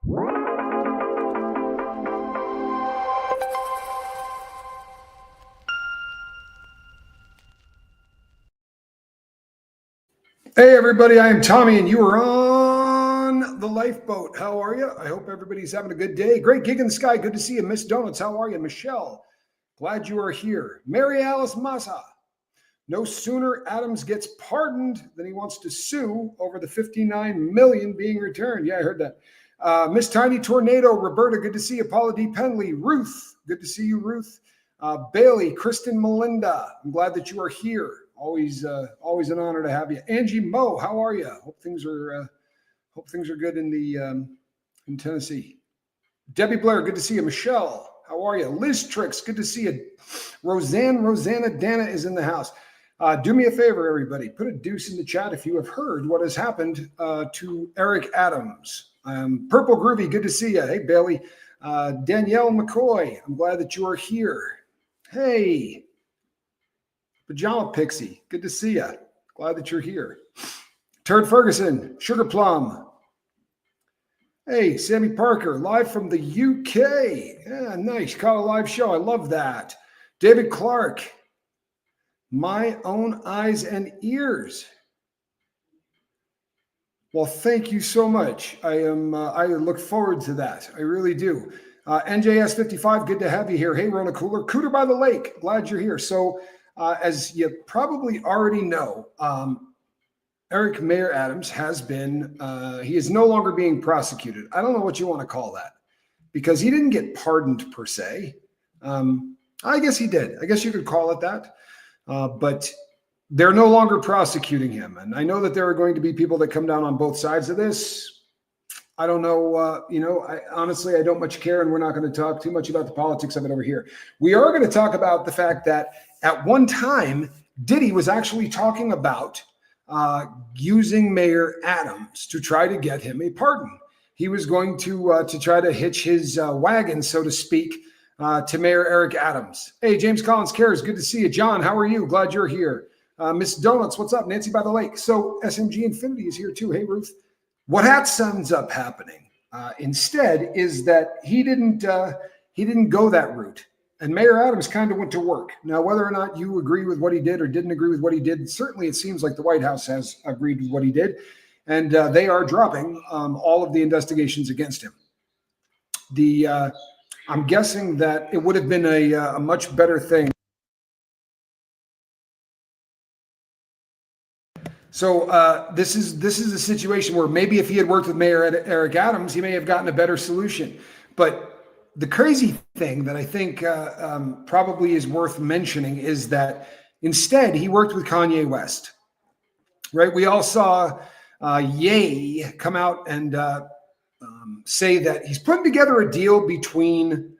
Hey everybody, I am Tommy and you are on the Lifeboat. How are you? I hope everybody's having a good day. Great gig in the sky. Good to see you. Miss Donuts, how are you? Michelle, glad you are here. Mary Alice Massa. No sooner Adams gets pardoned than he wants to sue over the $59 million being returned. Yeah, I heard that. Miss Tiny Tornado, Roberta, good to see you. Paula D. Penley, Ruth, good to see you, Ruth. Bailey, Kristen, Melinda, I'm glad that you are here. Always an honor to have you. Angie Mo, how are you? Hope things are good in Tennessee. Debbie Blair, good to see you. Michelle, how are you? Liz Tricks, good to see you. Rosanna Dana is in the house. Do me a favor, everybody. Put a deuce in the chat if you have heard what has happened to Eric Adams. Purple Groovy, good to see you. Hey, Bailey. Danielle McCoy, I'm glad that you are here. Hey. Pajama Pixie, good to see you. Glad that you're here. Turd Ferguson, Sugar Plum. Hey, Sammy Parker, live from the UK. Yeah, nice. Caught a live show. I love that. David Clark, My Own Eyes and Ears. Well, thank you so much. I look forward to that. I really do. NJS55, good to have you here. Hey, Rona Cooler, Cooter by the Lake. Glad you're here. So, as you probably already know, Eric Mayor Adams has been, he is no longer being prosecuted. I don't know what you want to call that because he didn't get pardoned per se. I guess he did. I guess you could call it that. But they're no longer prosecuting him. And I know that there are going to be people that come down on both sides of this. I don't know. Honestly, I don't much care, and we're not going to talk too much about the politics of it over here. We are going to talk about the fact that at one time, Diddy was actually talking about using Mayor Adams to try to get him a pardon. He was going to try to hitch his wagon, so to speak, to Mayor Eric Adams. Hey, James Collins Cares, good to see you. John, how are you? Glad you're here. Miss Donuts, what's up? Nancy by the Lake. So SMG Infinity is here too. Hey, Ruth. What ends up happening instead is that he didn't go that route. And Mayor Adams kind of went to work. Now, whether or not you agree with what he did or didn't agree with what he did, certainly it seems like the White House has agreed with what he did. And they are dropping all of the investigations against him. I'm guessing that it would have been a much better thing. So this is a situation where maybe if he had worked with Mayor Eric Adams, he may have gotten a better solution. But the crazy thing that I think probably is worth mentioning is that instead he worked with Kanye West, right? We all saw Ye come out and say that he's putting together a deal between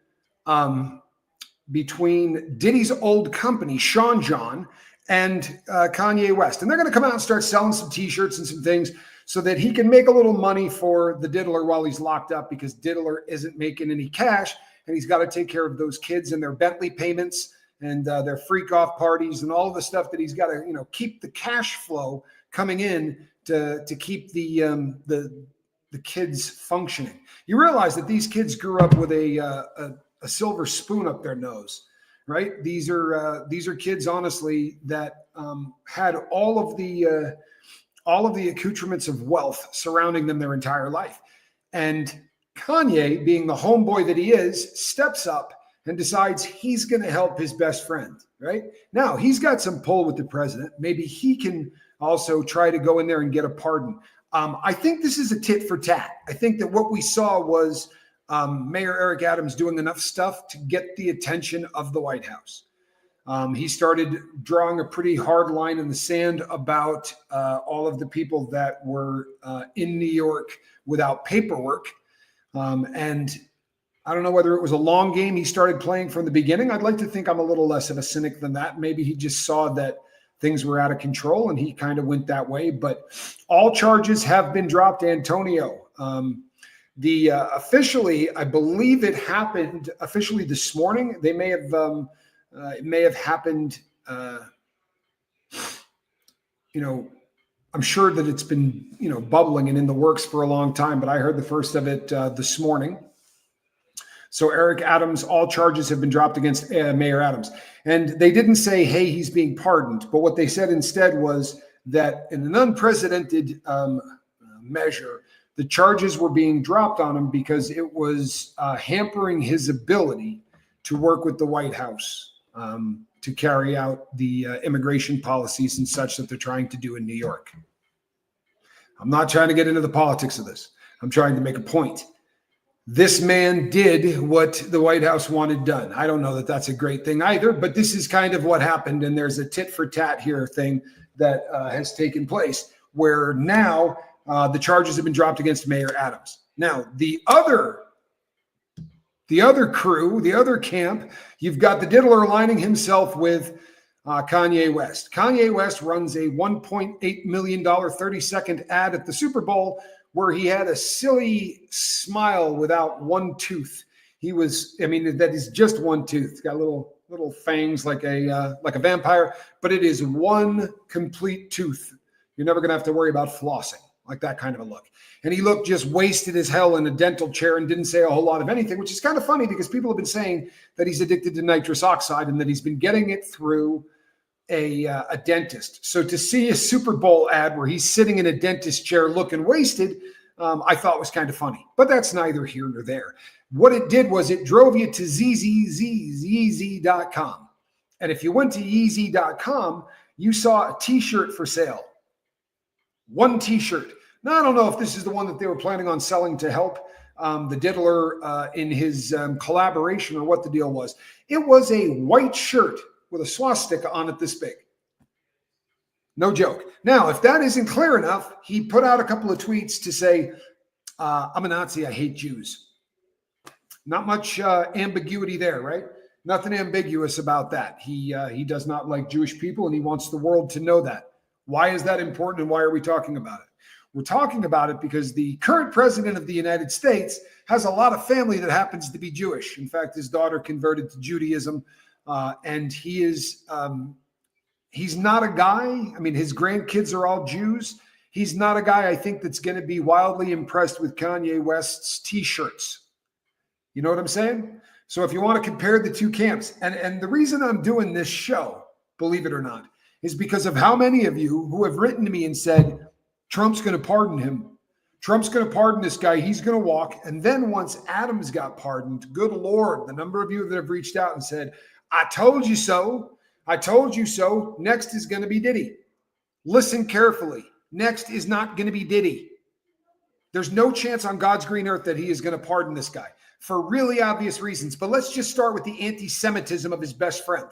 Diddy's old company, Sean John, and Kanye West. And they're going to come out and start selling some t-shirts and some things so that he can make a little money for the diddler while he's locked up, because diddler isn't making any cash and he's got to take care of those kids and their Bentley payments and their freak off parties and all of the stuff that he's got to, keep the cash flow coming in to keep the kids functioning. You realize that these kids grew up with a silver spoon up their nose, right? These are kids, honestly, that had all of the accoutrements of wealth surrounding them their entire life. And Kanye, being the homeboy that he is, steps up and decides he's going to help his best friend, right? Now, he's got some pull with the president. Maybe he can also try to go in there and get a pardon. I think this is a tit for tat. I think that what we saw was Mayor Eric Adams doing enough stuff to get the attention of the White House. He started drawing a pretty hard line in the sand about all of the people that were in New York without paperwork. And I don't know whether it was a long game he started playing from the beginning. I'd like to think I'm a little less of a cynic than that. Maybe he just saw that things were out of control and he kind of went that way. But all charges have been dropped, Antonio. Officially, I believe it happened officially this morning. They may have, it may have happened, I'm I'm sure that it's been, bubbling and in the works for a long time, but I heard the first of it this morning. So Eric Adams, all charges have been dropped against Mayor Adams. And they didn't say, hey, he's being pardoned. But what they said instead was that in an unprecedented measure, the charges were being dropped on him because it was hampering his ability to work with the White House to carry out the immigration policies and such that they're trying to do in New York. I'm not trying to get into the politics of this. I'm trying to make a point. This man did what the White House wanted done. I don't know that that's a great thing either, but this is kind of what happened. And there's a tit for tat here thing that has taken place where now the charges have been dropped against Mayor Adams. Now, the other crew, the other camp, you've got the diddler aligning himself with Kanye West. Kanye West runs a $1.8 million 30-second ad at the Super Bowl where he had a silly smile without one tooth. That is just one tooth. It's got little fangs like a vampire, but it is one complete tooth. You're never going to have to worry about flossing, like that kind of a look. And he looked just wasted as hell in a dental chair and didn't say a whole lot of anything, which is kind of funny because people have been saying that he's addicted to nitrous oxide and that he's been getting it through a dentist. So to see a Super Bowl ad where he's sitting in a dentist chair looking wasted, I thought was kind of funny, but that's neither here nor there. What it did was it drove you to Yeezy.com. And if you went to Yeezy.com, you saw a t-shirt for sale. One t-shirt. Now, I don't know if this is the one that they were planning on selling to help the diddler in his collaboration or what the deal was. It was a white shirt with a swastika on it this big. No joke. Now, if that isn't clear enough, he put out a couple of tweets to say, I'm a Nazi, I hate Jews. Not much ambiguity there, right? Nothing ambiguous about that. He does not like Jewish people, and he wants the world to know that. Why is that important, and why are we talking about it? We're talking about it because the current president of the United States has a lot of family that happens to be Jewish. In fact, his daughter converted to Judaism, and he is he's not a guy. His grandkids are all Jews. He's not a guy, I think, that's going to be wildly impressed with Kanye West's t-shirts. You know what I'm saying? So if you want to compare the two camps, and the reason I'm doing this show, believe it or not, is because of how many of you who have written to me and said, Trump's going to pardon him. Trump's going to pardon this guy. He's going to walk. And then once Adams got pardoned, good Lord, the number of you that have reached out and said, I told you so. I told you so. Next is going to be Diddy. Listen carefully. Next is not going to be Diddy. There's no chance on God's green earth that he is going to pardon this guy for really obvious reasons. But let's just start with the anti-Semitism of his best friend.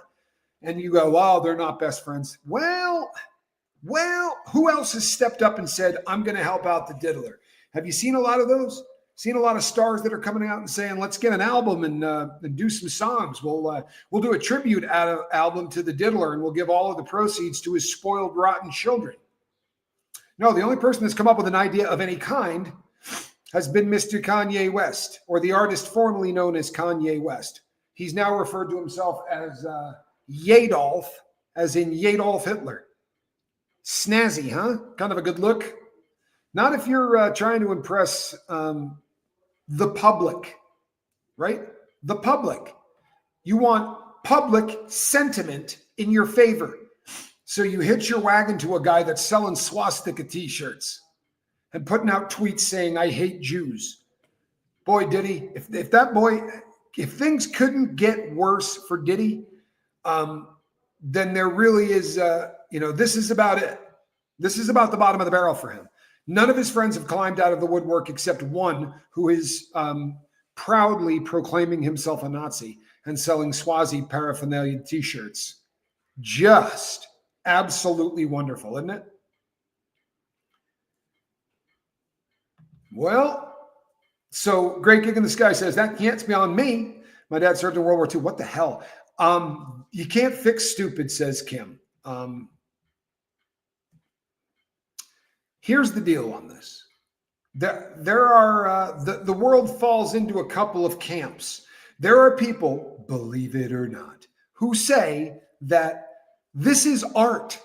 And you go, wow, they're not best friends. Well, who else has stepped up and said, I'm going to help out the diddler? Have you seen a lot of those? Seen a lot of stars that are coming out and saying, let's get an album and do some songs. We'll do a tribute album to the diddler, and we'll give all of the proceeds to his spoiled, rotten children. No, the only person that's come up with an idea of any kind has been Mr. Kanye West, or the artist formerly known as Kanye West. He's now referred to himself as Yadolf, as in Yadolf Hitler. Snazzy, huh? Kind of a good look. Not if you're trying to impress the public, right? The public. You want public sentiment in your favor. So you hitch your wagon to a guy that's selling swastika t-shirts and putting out tweets saying, I hate Jews. Boy, Diddy, if things couldn't get worse for Diddy, then there really is, this is about it. This is about the bottom of the barrel for him. None of his friends have climbed out of the woodwork except one who is proudly proclaiming himself a Nazi and selling Swazi paraphernalia t-shirts. Just absolutely wonderful, isn't it? Well, so Great Gig in the Sky says, that can't be on me. My dad served in World War II. What the hell? You can't fix stupid, says Kim. Here's the deal on this. There are the world falls into a couple of camps. There are people, believe it or not, who say that this is art.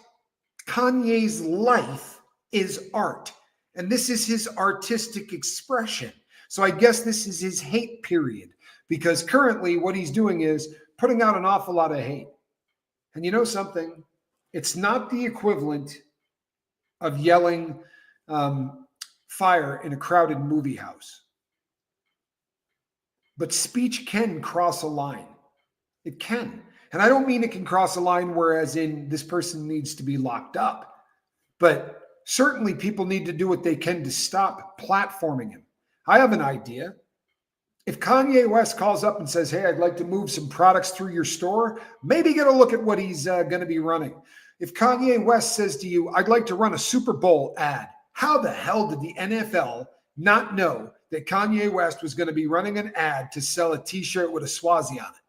Kanye's life is art. And this is his artistic expression. So I guess this is his hate period, because currently what he's doing is putting out an awful lot of hate. And you know something? It's not the equivalent of yelling fire in a crowded movie house. But speech can cross a line. It can. And I don't mean it can cross a line whereas in this person needs to be locked up. But certainly people need to do what they can to stop platforming him. I have an idea. If Kanye West calls up and says, hey, I'd like to move some products through your store, maybe get a look at what he's going to be running. If Kanye West says to you, I'd like to run a Super Bowl ad, how the hell did the NFL not know that Kanye West was going to be running an ad to sell a t-shirt with a Swazi on it?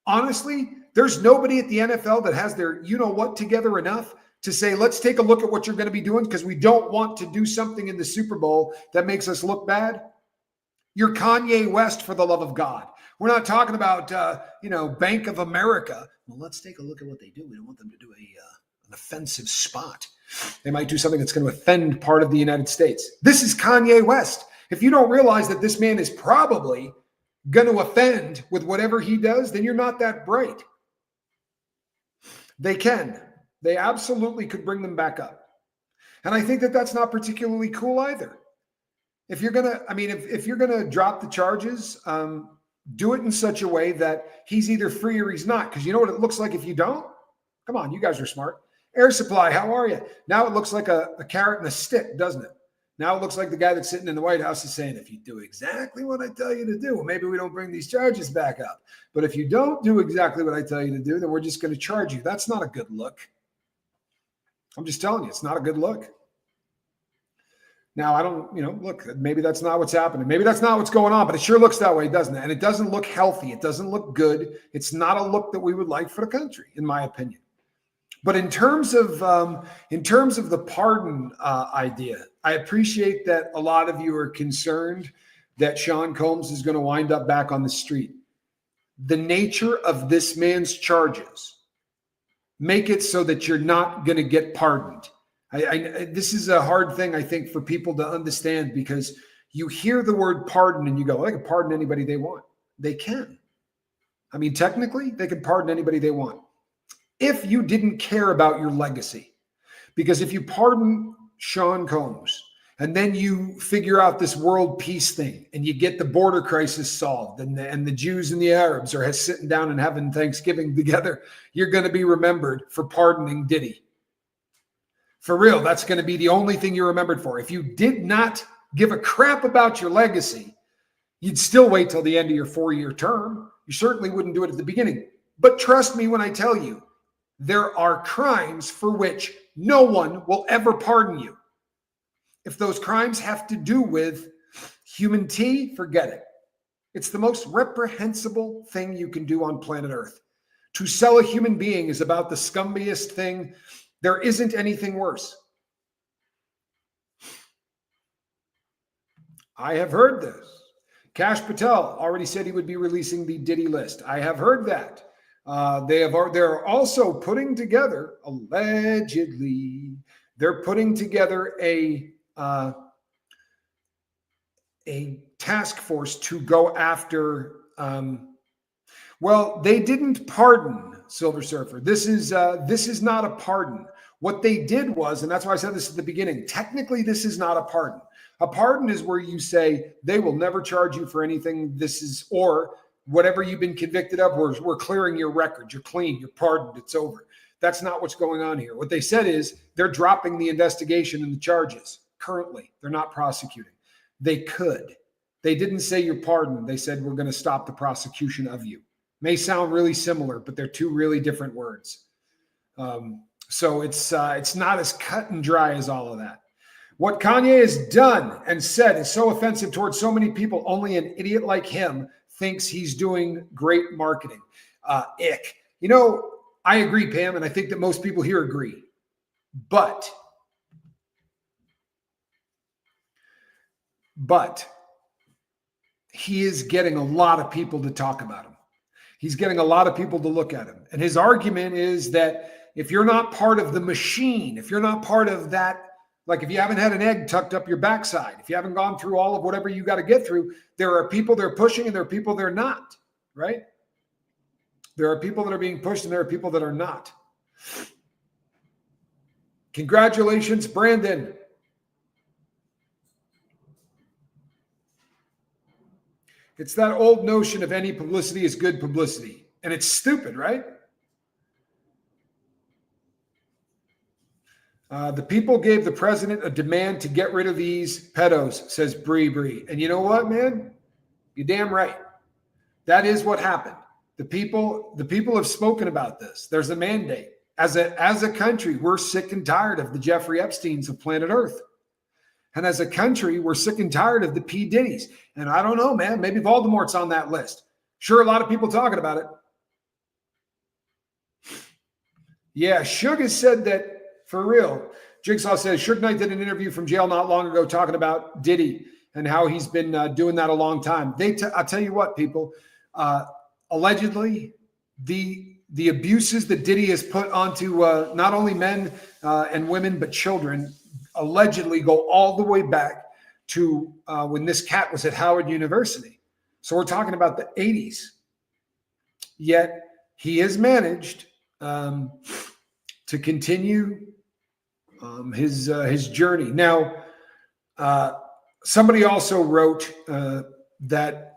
Honestly, there's nobody at the NFL that has their you-know-what together enough to say, let's take a look at what you're going to be doing because we don't want to do something in the Super Bowl that makes us look bad. You're Kanye West, for the love of God. We're not talking about, Bank of America. Well, let's take a look at what they do. We don't want them to do an offensive spot. They might do something that's going to offend part of the United States. This is Kanye West. If you don't realize that this man is probably going to offend with whatever he does, then you're not that bright. They can. They absolutely could bring them back up. And I think that that's not particularly cool either. If you're going to, if you're going to drop the charges, do it in such a way that he's either free or he's not. Because you know what it looks like if you don't? Come on, you guys are smart. Air Supply, how are you? Now it looks like a carrot and a stick, doesn't it? Now it looks like the guy that's sitting in the White House is saying, if you do exactly what I tell you to do, well, maybe we don't bring these charges back up. But if you don't do exactly what I tell you to do, then we're just going to charge you. That's not a good look. I'm just telling you, it's not a good look. Now, I don't, look, maybe that's not what's happening. Maybe that's not what's going on, but it sure looks that way, doesn't it? And it doesn't look healthy. It doesn't look good. It's not a look that we would like for the country, in my opinion. But in terms of the pardon idea, I appreciate that a lot of you are concerned that Sean Combs is going to wind up back on the street. The nature of this man's charges make it so that you're not going to get pardoned. This is a hard thing, I think, for people to understand, because you hear the word pardon and you go, they can pardon anybody they want. They can. Technically, they can pardon anybody they want. If you didn't care about your legacy, because if you pardon Sean Combs and then you figure out this world peace thing and you get the border crisis solved and the Jews and the Arabs are sitting down and having Thanksgiving together, you're going to be remembered for pardoning Diddy. For real, that's going to be the only thing you're remembered for. If you did not give a crap about your legacy, you'd still wait till the end of your 4-year term. You certainly wouldn't do it at the beginning. But trust me when I tell you, there are crimes for which no one will ever pardon you. If those crimes have to do with human tea, forget it. It's the most reprehensible thing you can do on planet Earth. To sell a human being is about the scummiest thing. There isn't anything worse. I have heard this. Kash Patel already said he would be releasing the Diddy list. I have heard that. They're also putting together, allegedly, they're putting together a task force to go after. They didn't pardon Silver Surfer. This is not a pardon. What they did was, and that's why I said this at the beginning, technically this is not a pardon. A pardon is where you say they will never charge you for anything. Or whatever you've been convicted of, we're clearing your record. You're clean. You're pardoned. It's over. That's not what's going on here. What they said is they're dropping the investigation and the charges. Currently, they're not prosecuting. They could. They didn't say you're pardoned. They said we're going to stop the prosecution of you. May sound really similar, but they're two really different words. So it's not as cut and dry as all of that. What Kanye has done and said is so offensive towards so many people. Only an idiot like him thinks he's doing great marketing. Ick. I agree, Pam, and I think that most people here agree. But he is getting a lot of people to talk about him. He's getting a lot of people to look at him. And his argument is that if you're not part of the machine, if you're not part of that Like if you haven't had an egg tucked up your backside, if you haven't gone through all of whatever you got to get through, there are people they're pushing and there are people they're not, right? There are people that are being pushed and there are people that are not. Congratulations, Brandon. It's that old notion of any publicity is good publicity. And it's stupid, right? The people gave the president a demand to get rid of these pedos, says Bree. And you know what, man? You're damn right. That is what happened. The people have spoken about this. There's a mandate. As a country, we're sick and tired of the Jeffrey Epsteins of planet Earth. And as a country, we're sick and tired of the P. Diddy's. And I don't know, man, maybe Voldemort's on that list. Sure, a lot of people talking about it. Yeah, Suge has said that for real. Jigsaw says, Suge Knight did an interview from jail not long ago talking about Diddy and how he's been doing that a long time. I'll tell you what, people, allegedly, the abuses that Diddy has put onto not only men and women, but children, allegedly go all the way back to when this cat was at Howard University. So we're talking about the 80s. Yet he has managed to continue his journey. Now, somebody also wrote that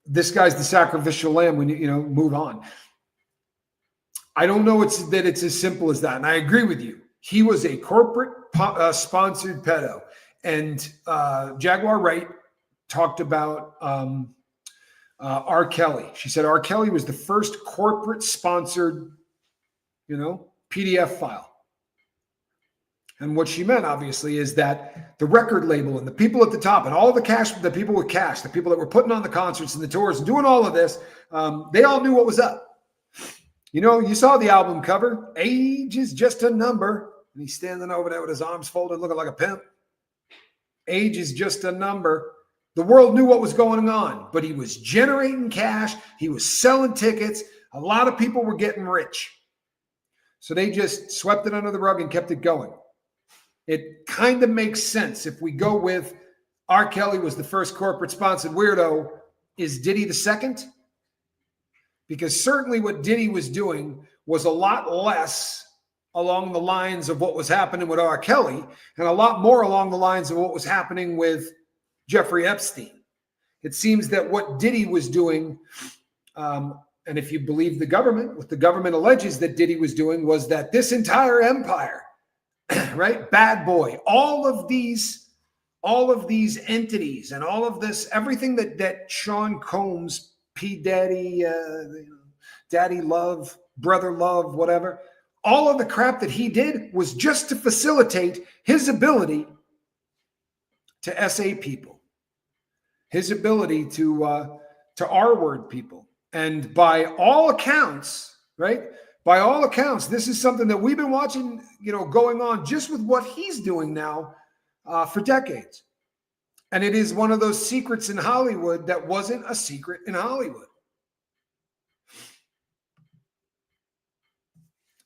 this guy's the sacrificial lamb. We move on. I don't know that it's as simple as that. And I agree with you. He was a corporate sponsored pedo. And Jaguar Wright talked about R. Kelly. She said R. Kelly was the first corporate sponsored, PDF file. And what she meant, obviously, is that the record label and the people at the top and all the cash, the people with cash, the people that were putting on the concerts and the tours and doing all of this, they all knew what was up. You saw the album cover. Age is just a number. And he's standing over there with his arms folded, looking like a pimp. Age is just a number. The world knew what was going on, but he was generating cash. He was selling tickets. A lot of people were getting rich. So they just swept it under the rug and kept it going. It kind of makes sense if we go with R. Kelly was the first corporate sponsored weirdo. Is Diddy the second? Because certainly what Diddy was doing was a lot less along the lines of what was happening with R. Kelly and a lot more along the lines of what was happening with Jeffrey Epstein. It seems that what Diddy was doing, and if you believe the government, what the government alleges that Diddy was doing was that this entire empire, right? Bad Boy, all of these entities and all of this, everything that Sean Combs, P. Daddy, Daddy Love, Brother Love, whatever, all of the crap that he did was just to facilitate his ability to SA people, his ability to R-word people. And by all accounts, right? By all accounts, this is something that we've been watching, going on just with what he's doing now for decades. And it is one of those secrets in Hollywood that wasn't a secret in Hollywood.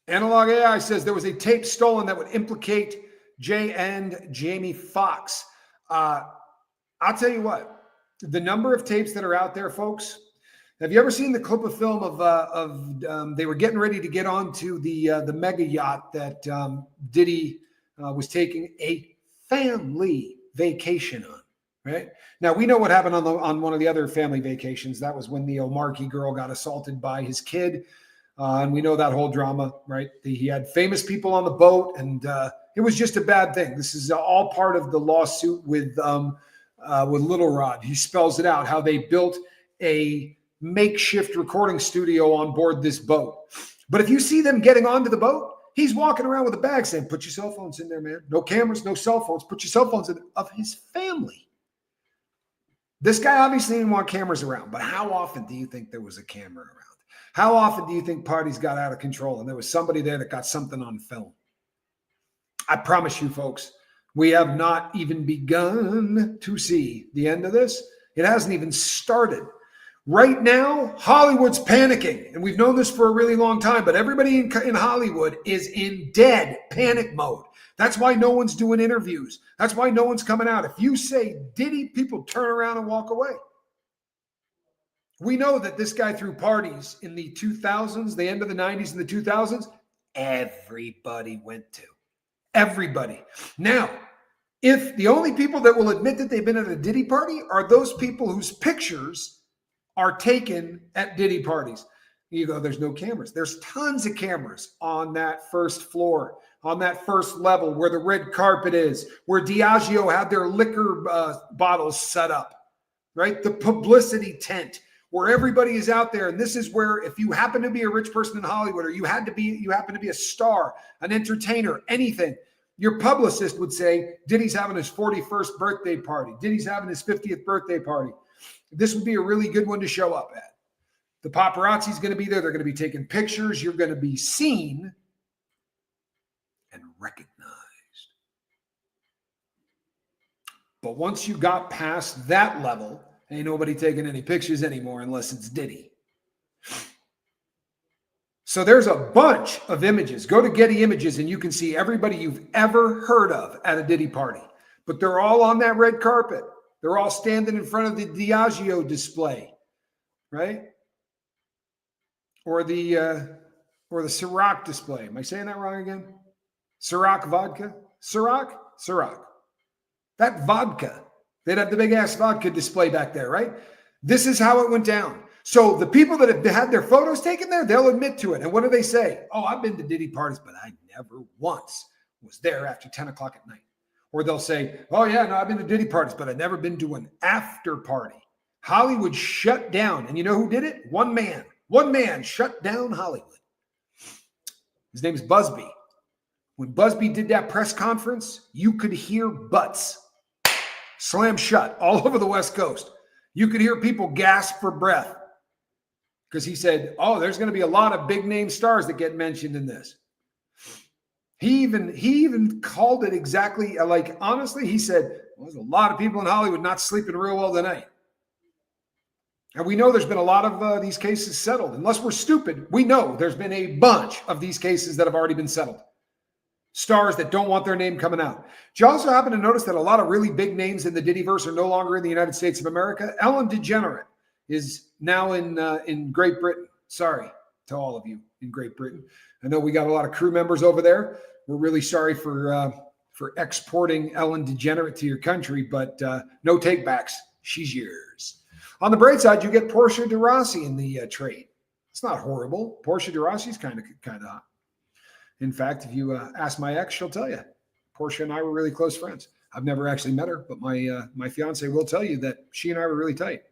Analog AI says there was a tape stolen that would implicate Jay and Jamie Foxx. I'll tell you what, the number of tapes that are out there, folks. Have you ever seen the clip of film of they were getting ready to get onto the mega yacht that Diddy was taking a family vacation on? Right now, we know what happened on one of the other family vacations. That was when the Omarkey girl got assaulted by his kid. And we know that whole drama, right? He had famous people on the boat, and it was just a bad thing. This is all part of the lawsuit with Little Rod. He spells it out, how they built a makeshift recording studio on board this boat. But if you see them getting onto the boat, he's walking around with a bag saying, put your cell phones in there, man. No cameras, no cell phones. Put your cell phones in, of his family. This guy obviously didn't want cameras around, but how often do you think there was a camera around? How often do you think parties got out of control and there was somebody there that got something on film? I promise you, folks, we have not even begun to see the end of this. It hasn't even started. Right now, Hollywood's panicking, and we've known this for a really long time, but everybody in Hollywood is in dead panic mode That's why no one's doing interviews. That's why no one's coming out. If you say Diddy, people turn around and walk away. We know that this guy threw parties in the 2000s, the end of the 90s and the 2000s. Everybody went to. Everybody. Now, if the only people that will admit that they've been at a Diddy party are those people whose pictures are taken at Diddy parties. You go, there's no cameras. There's tons of cameras on that first floor, on that first level where the red carpet is, where Diageo had their liquor bottles set up, right? The publicity tent where everybody is out there. And this is where, if you happen to be a rich person in Hollywood, or you happen to be a star, an entertainer, anything, your publicist would say, Diddy's having his 41st birthday party. Diddy's having his 50th birthday party. This would be a really good one to show up at. The paparazzi's going to be there. They're going to be taking pictures. You're going to be seen and recognized. But once you got past that level, ain't nobody taking any pictures anymore unless it's Diddy. So there's a bunch of images. Go to Getty Images and you can see everybody you've ever heard of at a Diddy party. But they're all on that red carpet. They're all standing in front of the Diageo display, right? Or the Ciroc display. Am I saying that wrong again? Ciroc vodka? Ciroc. That vodka. They'd have the big ass vodka display back there, right? This is how it went down. So the people that have had their photos taken there, they'll admit to it. And what do they say? Oh, I've been to Diddy parties, but I never once was there after 10 o'clock at night. Or they'll say, oh yeah, no, I've been to Diddy parties, but I've never been to an after party. Hollywood shut down. And you know who did it? One man. One man shut down Hollywood. His name is Busby. When Busby did that press conference, you could hear butts slam shut all over the West Coast. You could hear people gasp for breath because he said, oh, there's going to be a lot of big name stars that get mentioned in this. He even called it exactly like, honestly, he said, well, there's a lot of people in Hollywood not sleeping real well tonight. And we know there's been a lot of these cases settled. Unless we're stupid, we know there's been a bunch of these cases that have already been settled. Stars that don't want their name coming out. Did you also happen to notice that a lot of really big names in the Diddyverse are no longer in the United States of America? Ellen DeGeneres is now in Great Britain. Sorry to all of you in Great Britain. I know we got a lot of crew members over there. We're really sorry for exporting Ellen DeGeneres to your country, but no takebacks. She's yours. On the bright side, you get Portia de Rossi in the trade. It's not horrible. Portia de Rossi's kind of hot. In fact, if you ask my ex, she'll tell you. Portia and I were really close friends. I've never actually met her, but my fiance will tell you that she and I were really tight.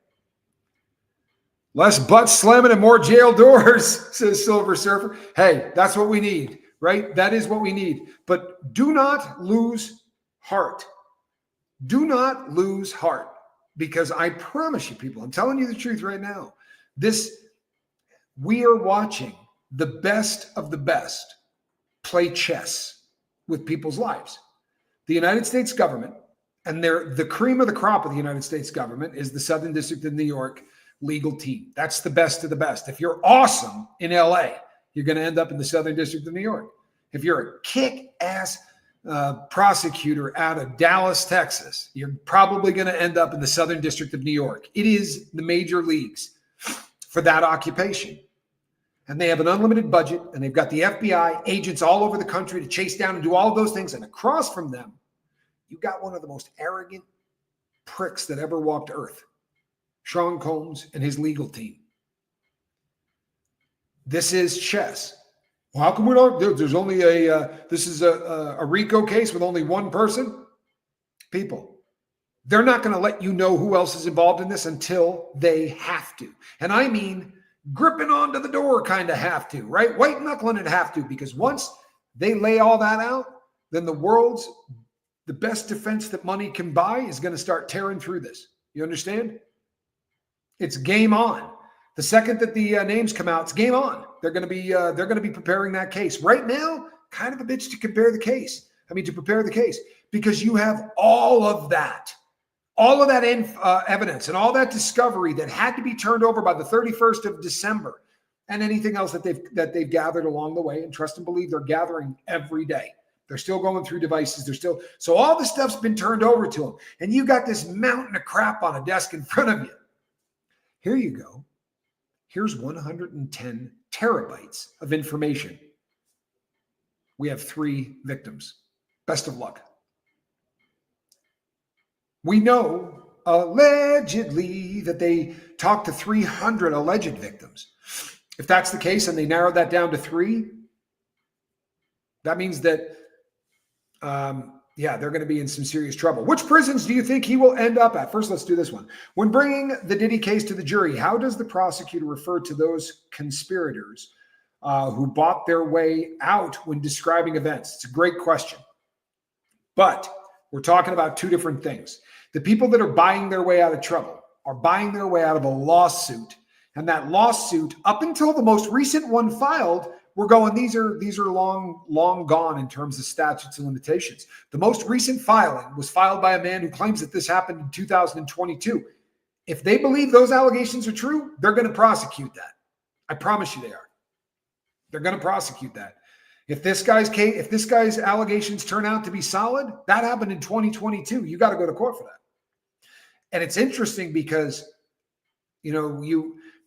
Less butt slamming and more jail doors, says Silver Surfer. Hey, that's what we need, right? That is what we need. But do not lose heart. Do not lose heart. Because I promise you, people, I'm telling you the truth right now. We are watching the best of the best play chess with people's lives. The United States government, and the cream of the crop of the United States government is the Southern District of New York legal team. That's the best of the best. If you're awesome in LA, you're going to end up in the Southern District of New York. If you're a kick-ass prosecutor out of Dallas, Texas, you're probably going to end up in the Southern District of New York. It is the major leagues for that occupation. And they have an unlimited budget, and they've got the FBI agents all over the country to chase down and do all of those things. And across from them, you got one of the most arrogant pricks that ever walked Earth, Sean Combs and his legal team. This is chess. Well, how come we don't? There's only this is a RICO case with only one person. People, they're not going to let you know who else is involved in this until they have to. And I mean, gripping onto the door kind of have to, right? White knuckling it have to, because once they lay all that out, then the best defense that money can buy is going to start tearing through this. You understand? It's game on. The second that the names come out, it's game on. They're going to be preparing that case right now. Kind of a bitch to prepare the case, because you have all of that evidence and all that discovery that had to be turned over by the 31st of December, and anything else that they've gathered along the way. And trust and believe they're gathering every day. They're still going through devices. So all this stuff's been turned over to them. And you got this mountain of crap on a desk in front of you. Here you go. Here's 110 terabytes of information. We have 3 victims. Best of luck. We know allegedly that they talked to 300 alleged victims. If that's the case and they narrowed that down to 3, that means that, they're going to be in some serious trouble. Which prisons do you think he will end up at? First, let's do this one. When bringing the Diddy case to the jury, how does the prosecutor refer to those conspirators who bought their way out when describing events? It's a great question. But we're talking about 2 different things. The people that are buying their way out of trouble are buying their way out of a lawsuit. And that lawsuit, up until the most recent one filed, we're going, these are long gone in terms of statutes and limitations. The most recent filing was filed by a man who claims that this happened in 2022. If they believe those allegations are true, they're going to prosecute that. I promise you they are. They're going to prosecute that. If this guy's allegations turn out to be solid, that happened in 2022. You got to go to court for that. And it's interesting because,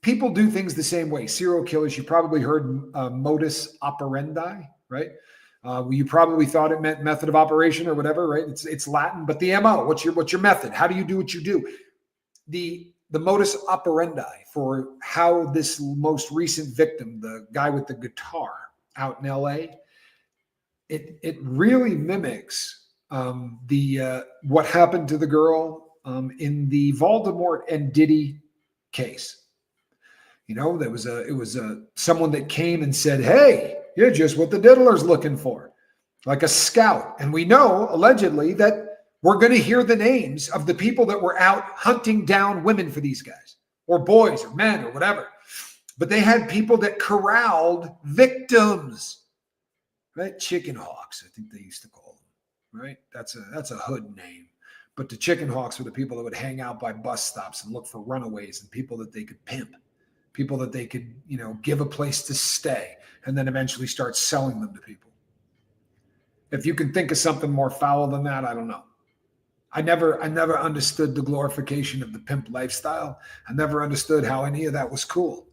people do things the same way. Serial killers, you probably heard modus operandi, right? You probably thought it meant method of operation or whatever, right? It's Latin, but the MO, what's your method? How do you do what you do? The modus operandi for how this most recent victim, the guy with the guitar out in LA, it really mimics what happened to the girl in the Voldemort and Diddy case. It was someone that came and said, "Hey, you're just what the diddler's looking for," like a scout. And we know allegedly that we're going to hear the names of the people that were out hunting down women for these guys, or boys, or men, or whatever. But they had people that corralled victims, right? Chicken hawks, I think they used to call them, right? That's a hood name. But the chicken hawks were the people that would hang out by bus stops and look for runaways and people that they could pimp, people that they could, give a place to stay and then eventually start selling them to people. If you can think of something more foul than that, I don't know. I never understood the glorification of the pimp lifestyle. I never understood how any of that was cool.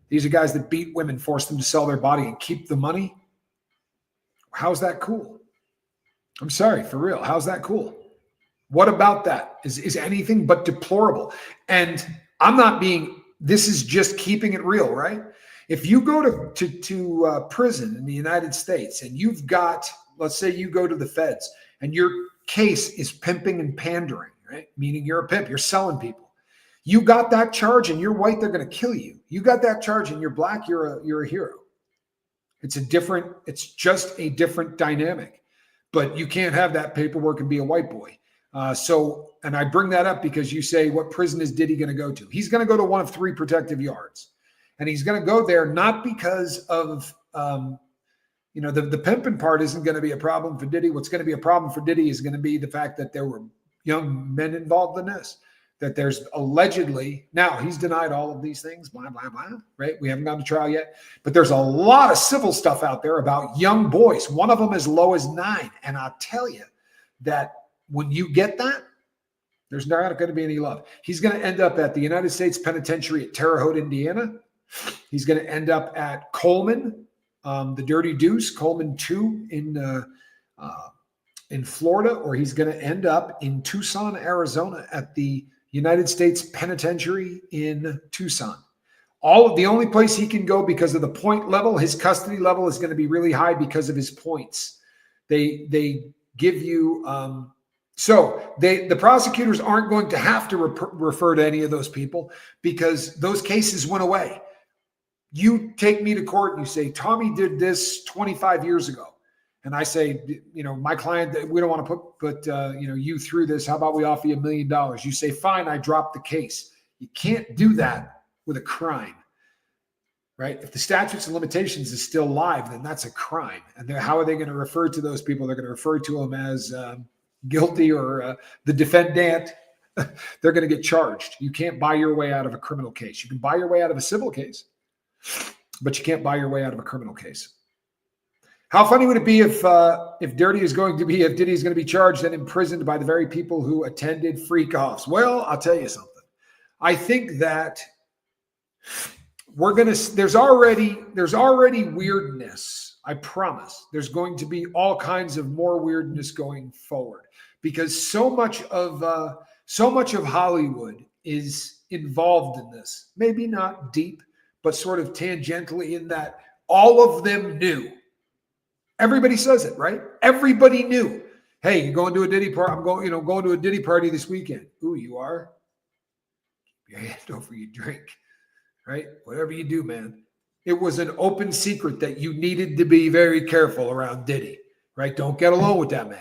These are guys that beat women, force them to sell their body and keep the money. How's that cool? I'm sorry, for real. How's that cool? What about that is anything but deplorable? And this is just keeping it real, right? If you go to prison in the United States and you've got, let's say you go to the feds and your case is pimping and pandering, right? Meaning you're a pimp, you're selling people. You got that charge and you're white, they're going to kill you. You got that charge and you're black, you're a hero. It's just a different dynamic. But you can't have that paperwork and be a white boy. And I bring that up because you say, what prison is Diddy going to go to? He's going to go to one of 3 protective yards. And he's going to go there not because of, the pimping part isn't going to be a problem for Diddy. What's going to be a problem for Diddy is going to be the fact that there were young men involved in this, that there's allegedly, now he's denied all of these things, blah, blah, blah, right? We haven't gone to trial yet, but there's a lot of civil stuff out there about young boys, one of them as low as 9. And I'll tell you that when you get that, there's not going to be any love. He's going to end up at the United States Penitentiary at Terre Haute, Indiana. He's going to end up at Coleman, the Dirty Deuce, Coleman 2 in Florida, or he's going to end up in Tucson, Arizona at the United States Penitentiary in Tucson. The only place he can go because of the point level, his custody level is going to be really high because of his points. They give you, the prosecutors aren't going to have to refer to any of those people because those cases went away. You take me to court and you say, Tommy did this 25 years ago. And I say, my client, we don't want to put you through this. How about we offer you $1 million? You say, fine, I drop the case. You can't do that with a crime, right? If the statutes and limitations is still live, then that's a crime. And how are they going to refer to those people? They're going to refer to them as guilty or the defendant. They're going to get charged. You can't buy your way out of a criminal case. You can buy your way out of a civil case, but you can't buy your way out of a criminal case. How funny would it be if Diddy is going to be charged and imprisoned by the very people who attended freak-offs? Well, I'll tell you something. I think that there's already weirdness. I promise. There's going to be all kinds of more weirdness going forward because so much of Hollywood is involved in this. Maybe not deep, but sort of tangentially in that all of them knew. Everybody says it, right? Everybody knew. Hey, you're going to a Diddy party. I'm going to a Diddy party this weekend. Ooh, you are? Keep your hand over your drink, right? Whatever you do, man. It was an open secret that you needed to be very careful around Diddy, right? Don't get along with that man.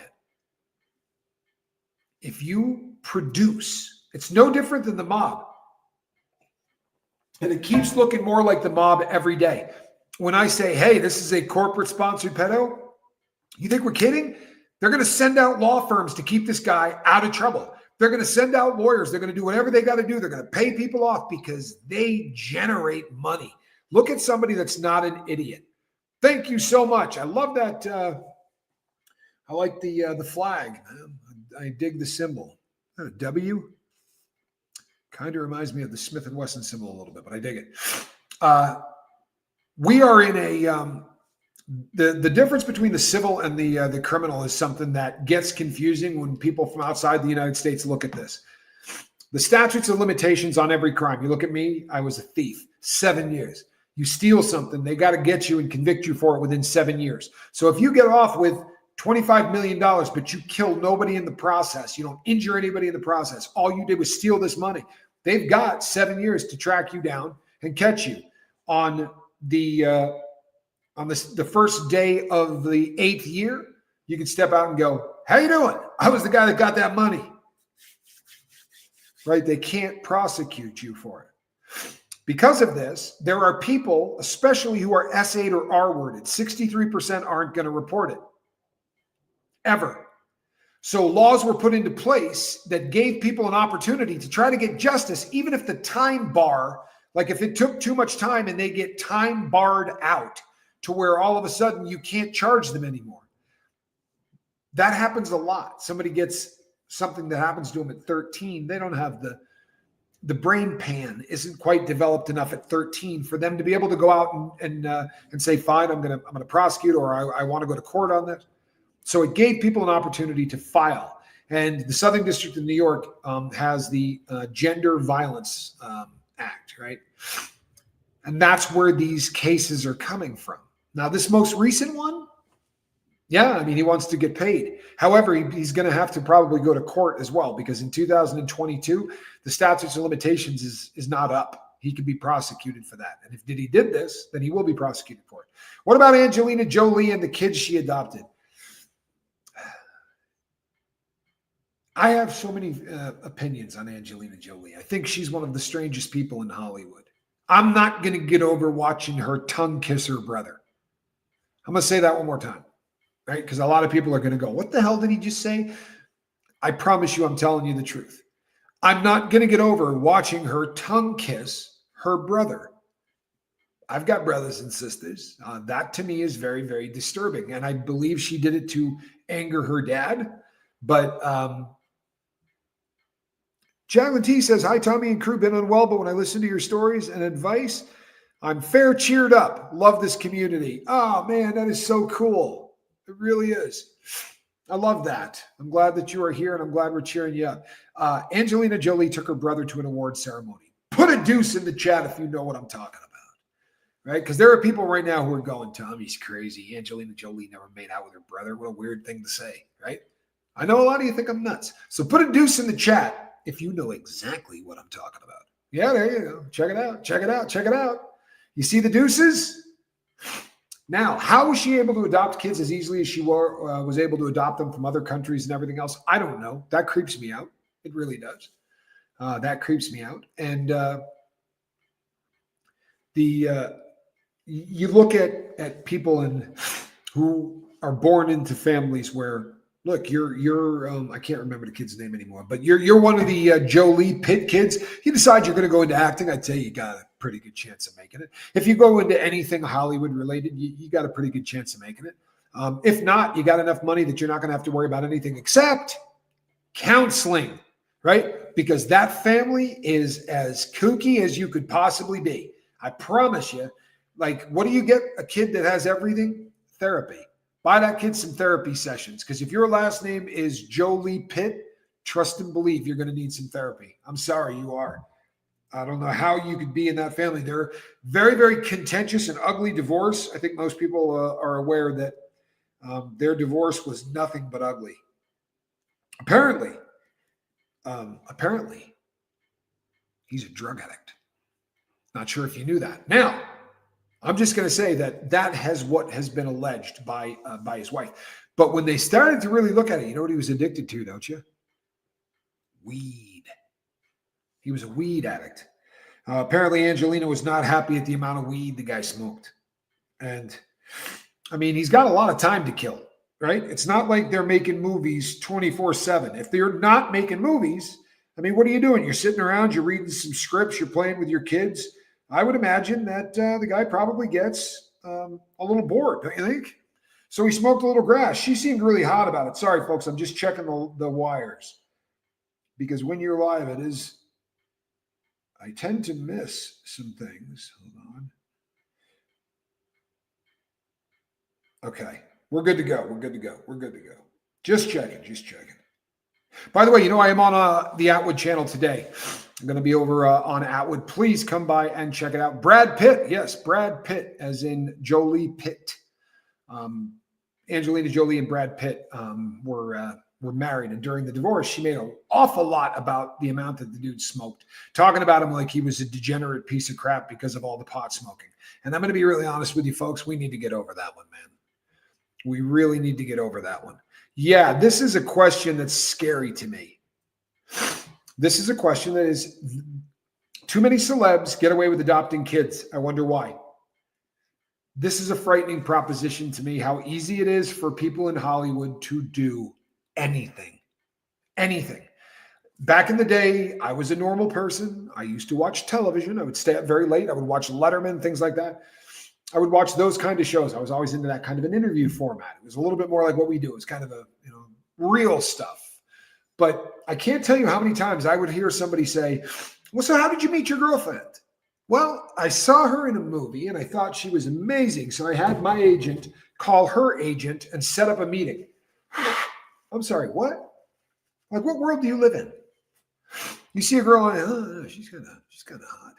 If you produce, it's no different than the mob. And it keeps looking more like the mob every day. When I say, hey, this is a corporate-sponsored pedo, you think we're kidding? They're going to send out law firms to keep this guy out of trouble. They're going to send out lawyers. They're going to do whatever they got to do. They're going to pay people off because they generate money. Look at somebody that's not an idiot. Thank you so much. I love that. I like the flag. I dig the symbol. A W. Kind of reminds me of the Smith & Wesson symbol a little bit, but I dig it. We are in a the difference between the civil and the criminal is something that gets confusing when people from outside the United States look at this. The statutes of limitations on every crime. You look at me, I was a thief, 7 years. You steal something, they got to get you and convict you for it within 7 years. So if you get off with $25 million, but you kill nobody in the process, you don't injure anybody in the process, all you did was steal this money, they've got 7 years to track you down and catch you. On the first day of the 8th year, you can step out and go, how you doing? I was the guy that got that money. Right? They can't prosecute you for it. Because of this, there are people, especially who are S8 or R-worded, 63% aren't going to report it. Ever. So laws were put into place that gave people an opportunity to try to get justice, even if the time bar, like if it took too much time and they get time barred out to where all of a sudden you can't charge them anymore. That happens a lot. Somebody gets something that happens to them at 13. They don't have the brain pan isn't quite developed enough at 13 for them to be able to go out and say, fine, I'm gonna prosecute, or I want to go to court on this. So it gave people an opportunity to file. And the Southern District of New York has the Gender Violence Act, right? And that's where these cases are coming from. Now, this most recent one, yeah, I mean, he wants to get paid. However, he's going to have to probably go to court as well, because in 2022, the statutes of limitations is not up. He could be prosecuted for that. And if Diddy did this, then he will be prosecuted for it. What about Angelina Jolie and the kids she adopted? I have so many opinions on Angelina Jolie. I think she's one of the strangest people in Hollywood. I'm not going to get over watching her tongue kiss her brother. I'm going to say that one more time, right? Because a lot of people are going to go, what the hell did he just say? I promise you, I'm telling you the truth. I'm not going to get over watching her tongue kiss her brother. I've got brothers and sisters. That to me is very, very disturbing. And I believe she did it to anger her dad. But Jacqueline T says, hi, Tommy and crew, been unwell, but when I listen to your stories and advice, I'm fair cheered up. Love this community. Oh, man, that is so cool. It really is. I love that. I'm glad that you are here, and I'm glad we're cheering you up. Angelina Jolie took her brother to an award ceremony. Put a deuce in the chat if you know what I'm talking about, right? Because there are people right now who are going, Tommy's crazy. Angelina Jolie never made out with her brother. What a weird thing to say, right? I know a lot of you think I'm nuts. So put a deuce in the chat if you know exactly what I'm talking about. Yeah, there you go. Check it out. Check it out. Check it out. You see the deuces? Now, how was she able to adopt kids as easily as she was able to adopt them from other countries and everything else? I don't know. That creeps me out. It really does. That creeps me out. And you look at people who are born into families where, look, you're I can't remember the kid's name anymore, but you're one of the Jolie Pitt kids. You decide you're going to go into acting, I'd say you got a pretty good chance of making it. If you go into anything Hollywood related, you got a pretty good chance of making it. If not, you got enough money that you're not going to have to worry about anything except counseling, right? Because that family is as kooky as you could possibly be. I promise you. Like, what do you get a kid that has everything? Therapy. Buy that kid some therapy sessions. Because if your last name is Jolie Pitt, trust and believe you're going to need some therapy. I'm sorry, you are. I don't know how you could be in that family. They're very, very contentious and ugly divorce. I think most people are aware that their divorce was nothing but ugly. Apparently, he's a drug addict. Not sure if you knew that. Now, I'm just going to say that has what has been alleged by his wife. But when they started to really look at it, you know what he was addicted to, don't you? Weed. He was a weed addict. Apparently, Angelina was not happy at the amount of weed the guy smoked. And, I mean, he's got a lot of time to kill, right? It's not like they're making movies 24/7. If they're not making movies, I mean, what are you doing? You're sitting around, you're reading some scripts, you're playing with your kids. I would imagine that the guy probably gets a little bored, don't you think? So he smoked a little grass. She seemed really hot about it. Sorry, folks, I'm just checking the wires. Because when you're live, I tend to miss some things. Hold on. Okay, we're good to go. Just checking. By the way, you know, I am on the Atwood channel today. I'm going to be over on Atwood. Please come by and check it out. Brad Pitt. Yes, Brad Pitt, as in Jolie Pitt. Angelina Jolie and Brad Pitt were married. And during the divorce, she made an awful lot about the amount that the dude smoked, talking about him like he was a degenerate piece of crap because of all the pot smoking. And I'm going to be really honest with you, folks. We need to get over that one, man. We really need to get over that one. Yeah, this is a question that's scary to me. This is a question that is, too many celebs get away with adopting kids. I wonder why. This is a frightening proposition to me, how easy it is for people in Hollywood to do anything. Anything. Back in the day, I was a normal person. I used to watch television. I would stay up very late. I would watch Letterman, things like that. I would watch those kind of shows. I was always into that kind of an interview format. It was a little bit more like what we do. It was kind of real stuff. But I can't tell you how many times I would hear somebody say, well, so how did you meet your girlfriend? Well, I saw her in a movie and I thought she was amazing. So I had my agent call her agent and set up a meeting. I'm sorry, what? Like, what world do you live in? You see a girl and she's kind of hot.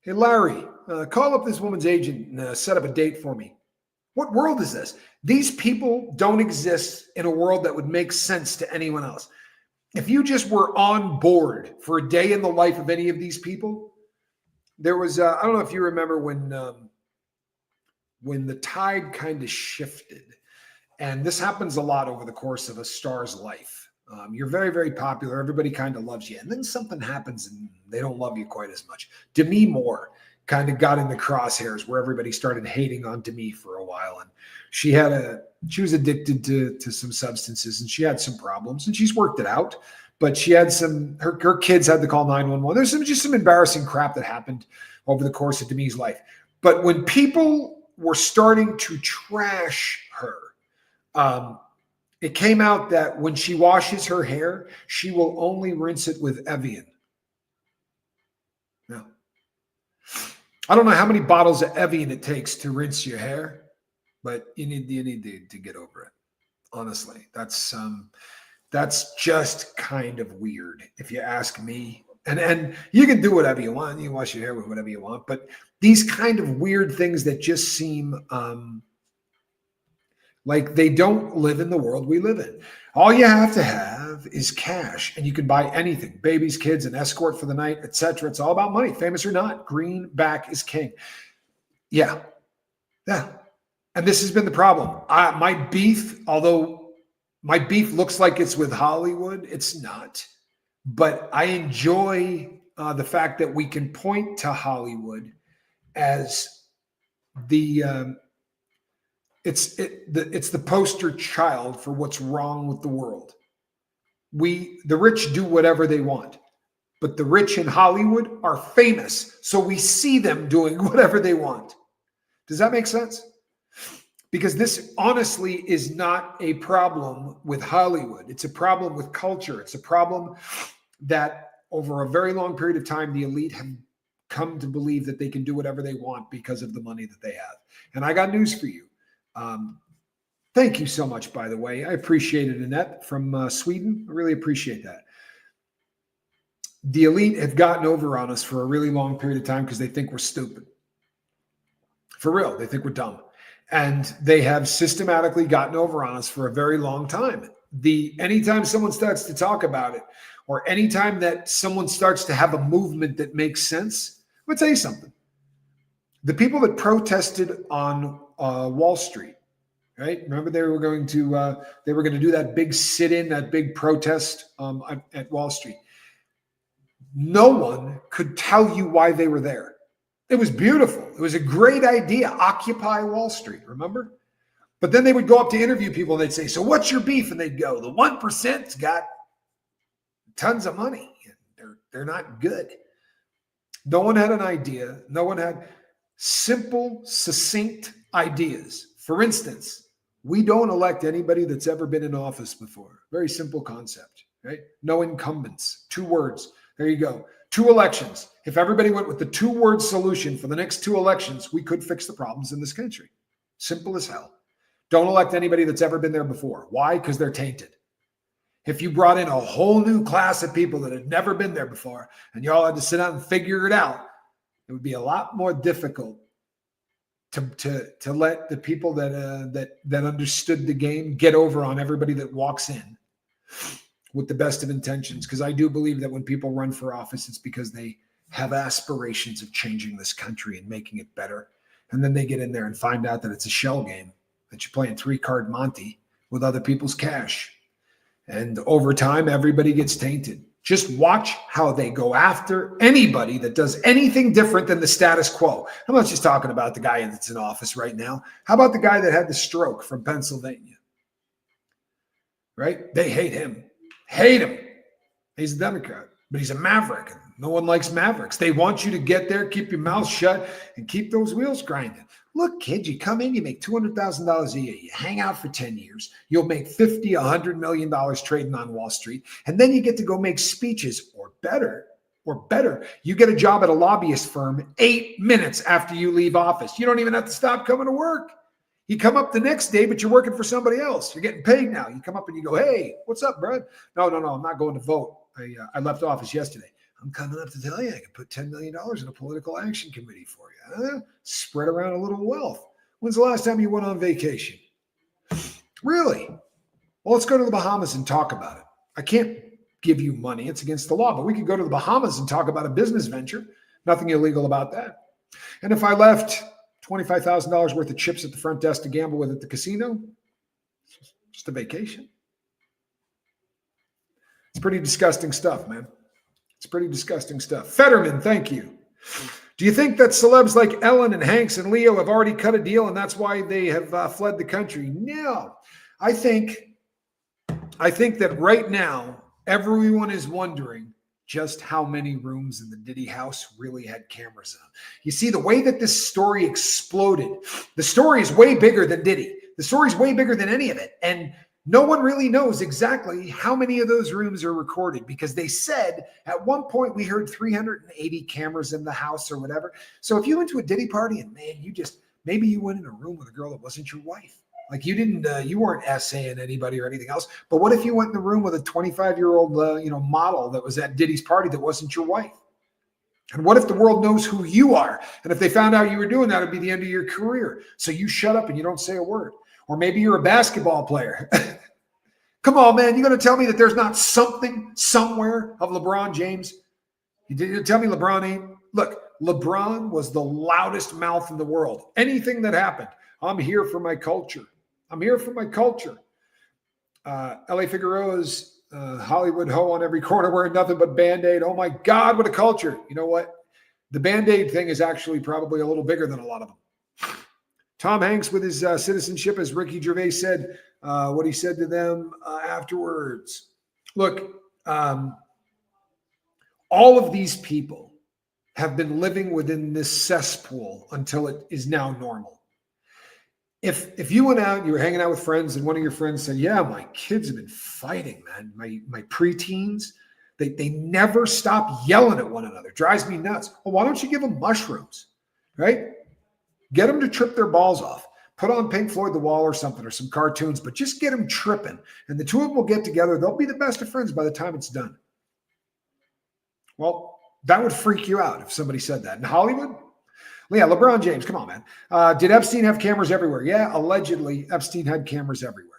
Hey, Larry, call up this woman's agent and set up a date for me. What world is this? These people don't exist in a world that would make sense to anyone else. If you just were on board for a day in the life of any of these people, there was, I don't know if you remember when the tide kind of shifted, and this happens a lot over the course of a star's life. You're very, very popular. Everybody kind of loves you. And then something happens and they don't love you quite as much. Demi Moore kind of got in the crosshairs where everybody started hating on Demi for a while. And she was addicted to some substances and she had some problems and she's worked it out. But she had her kids had to call 911. There's just some embarrassing crap that happened over the course of Demi's life. But when people were starting to trash her, it came out that when she washes her hair, she will only rinse it with Evian. Now, I don't know how many bottles of Evian it takes to rinse your hair, but you need to get over it. Honestly, that's just kind of weird, if you ask me. And you can do whatever you want. You can wash your hair with whatever you want. But these kind of weird things that just seem like they don't live in the world we live in. All you have to have is cash, and you can buy anything. Babies, kids, an escort for the night, etc. It's all about money, famous or not. Greenback is king. Yeah. And this has been the problem. My beef, although my beef looks like it's with Hollywood, it's not. But I enjoy the fact that we can point to Hollywood as it's the poster child for what's wrong with the world. The rich do whatever they want, but the rich in Hollywood are famous, so we see them doing whatever they want. Does that make sense? Because this honestly is not a problem with Hollywood. It's a problem with culture. It's a problem that over a very long period of time, the elite have come to believe that they can do whatever they want because of the money that they have. And I got news for you. Thank you so much, by the way. I appreciate it, Annette from Sweden. I really appreciate that. The elite have gotten over on us for a really long period of time because they think we're stupid. For real, they think we're dumb. And they have systematically gotten over on us for a very long time. Anytime someone starts to talk about it, or anytime that someone starts to have a movement that makes sense, I'm going to tell you something. The people that protested on Wall Street, right? Remember they were going to do that big sit-in, that big protest at Wall Street. No one could tell you why they were there. It was beautiful. It was a great idea. Occupy Wall Street, remember? But then they would go up to interview people and they'd say, so what's your beef? And they'd go, the 1%'s got tons of money. They're not good. No one had an idea. No one had simple, succinct ideas. For instance, we don't elect anybody that's ever been in office before. Very simple concept, right? No incumbents. 2 words. There you go. 2 elections. If everybody went with the 2-word solution for the next 2 elections, we could fix the problems in this country. Simple as hell. Don't elect anybody that's ever been there before. Why? Because they're tainted. If you brought in a whole new class of people that had never been there before and you all had to sit down and figure it out, it would be a lot more difficult to let the people that understood the game get over on everybody that walks in with the best of intentions. Because I do believe that when people run for office, it's because they have aspirations of changing this country and making it better. And then they get in there and find out that it's a shell game, that you're playing 3-card Monte with other people's cash. And over time, everybody gets tainted. Just watch how they go after anybody that does anything different than the status quo. I'm not just talking about the guy that's in office right now. How about the guy that had the stroke from Pennsylvania? Right? They hate him. Hate him. He's a Democrat, but he's a maverick. No one likes mavericks. They want you to get there, keep your mouth shut, and keep those wheels grinding. Look, kid, you come in, you make $200,000 a year. You hang out for 10 years. You'll make $50, $100 million trading on Wall Street. And then you get to go make speeches, or better, you get a job at a lobbyist firm 8 minutes after you leave office. You don't even have to stop coming to work. You come up the next day, but you're working for somebody else. You're getting paid now. You come up and you go, hey, what's up, bro? No, I'm not going to vote. I left office yesterday. I'm coming up to tell you I can put $10 million in a political action committee for you. Spread around a little wealth. When's the last time you went on vacation? Really? Well, let's go to the Bahamas and talk about it. I can't give you money. It's against the law, but we could go to the Bahamas and talk about a business venture. Nothing illegal about that. And if I left $25,000 worth of chips at the front desk to gamble with at the casino, just a vacation. It's pretty disgusting stuff, man. It's pretty disgusting stuff. Fetterman, thank you. Do you think that celebs like Ellen and Hanks and Leo have already cut a deal and that's why they have fled the country? No. I think that right now, everyone is wondering just how many rooms in the Diddy house really had cameras on. You see, the way that this story exploded, the story is way bigger than Diddy. The story is way bigger than any of it. And no one really knows exactly how many of those rooms are recorded, because they said at one point we heard 380 cameras in the house or whatever. So if you went to a Diddy party and man, maybe you went in a room with a girl that wasn't your wife. Like you weren't essaying anybody or anything else. But what if you went in the room with a 25-year-old, model that was at Diddy's party that wasn't your wife? And what if the world knows who you are? And if they found out you were doing that, it'd be the end of your career. So you shut up and you don't say a word. Or maybe you're a basketball player. Come on, man. You're going to tell me that there's not something somewhere of LeBron James? You tell me LeBron ain't? Look, LeBron was the loudest mouth in the world. Anything that happened, I'm here for my culture. I'm here for my culture. L.A. Figueroa's Hollywood hoe on every corner wearing nothing but Band-Aid. Oh, my God, what a culture. You know what? The Band-Aid thing is actually probably a little bigger than a lot of them. Tom Hanks with his citizenship, as Ricky Gervais said, what he said to them afterwards. Look, all of these people have been living within this cesspool until it is now normal. If you went out, you were hanging out with friends, and one of your friends said, "Yeah, my kids have been fighting, man. My preteens, they never stop yelling at one another. Drives me nuts." Well, why don't you give them mushrooms, right? Get them to trip their balls off. Put on Pink Floyd The Wall or something, or some cartoons, but just get them tripping. And the two of them will get together. They'll be the best of friends by the time it's done. Well, that would freak you out if somebody said that. In Hollywood? Well, yeah, LeBron James, come on, man. Did Epstein have cameras everywhere? Yeah, allegedly, Epstein had cameras everywhere.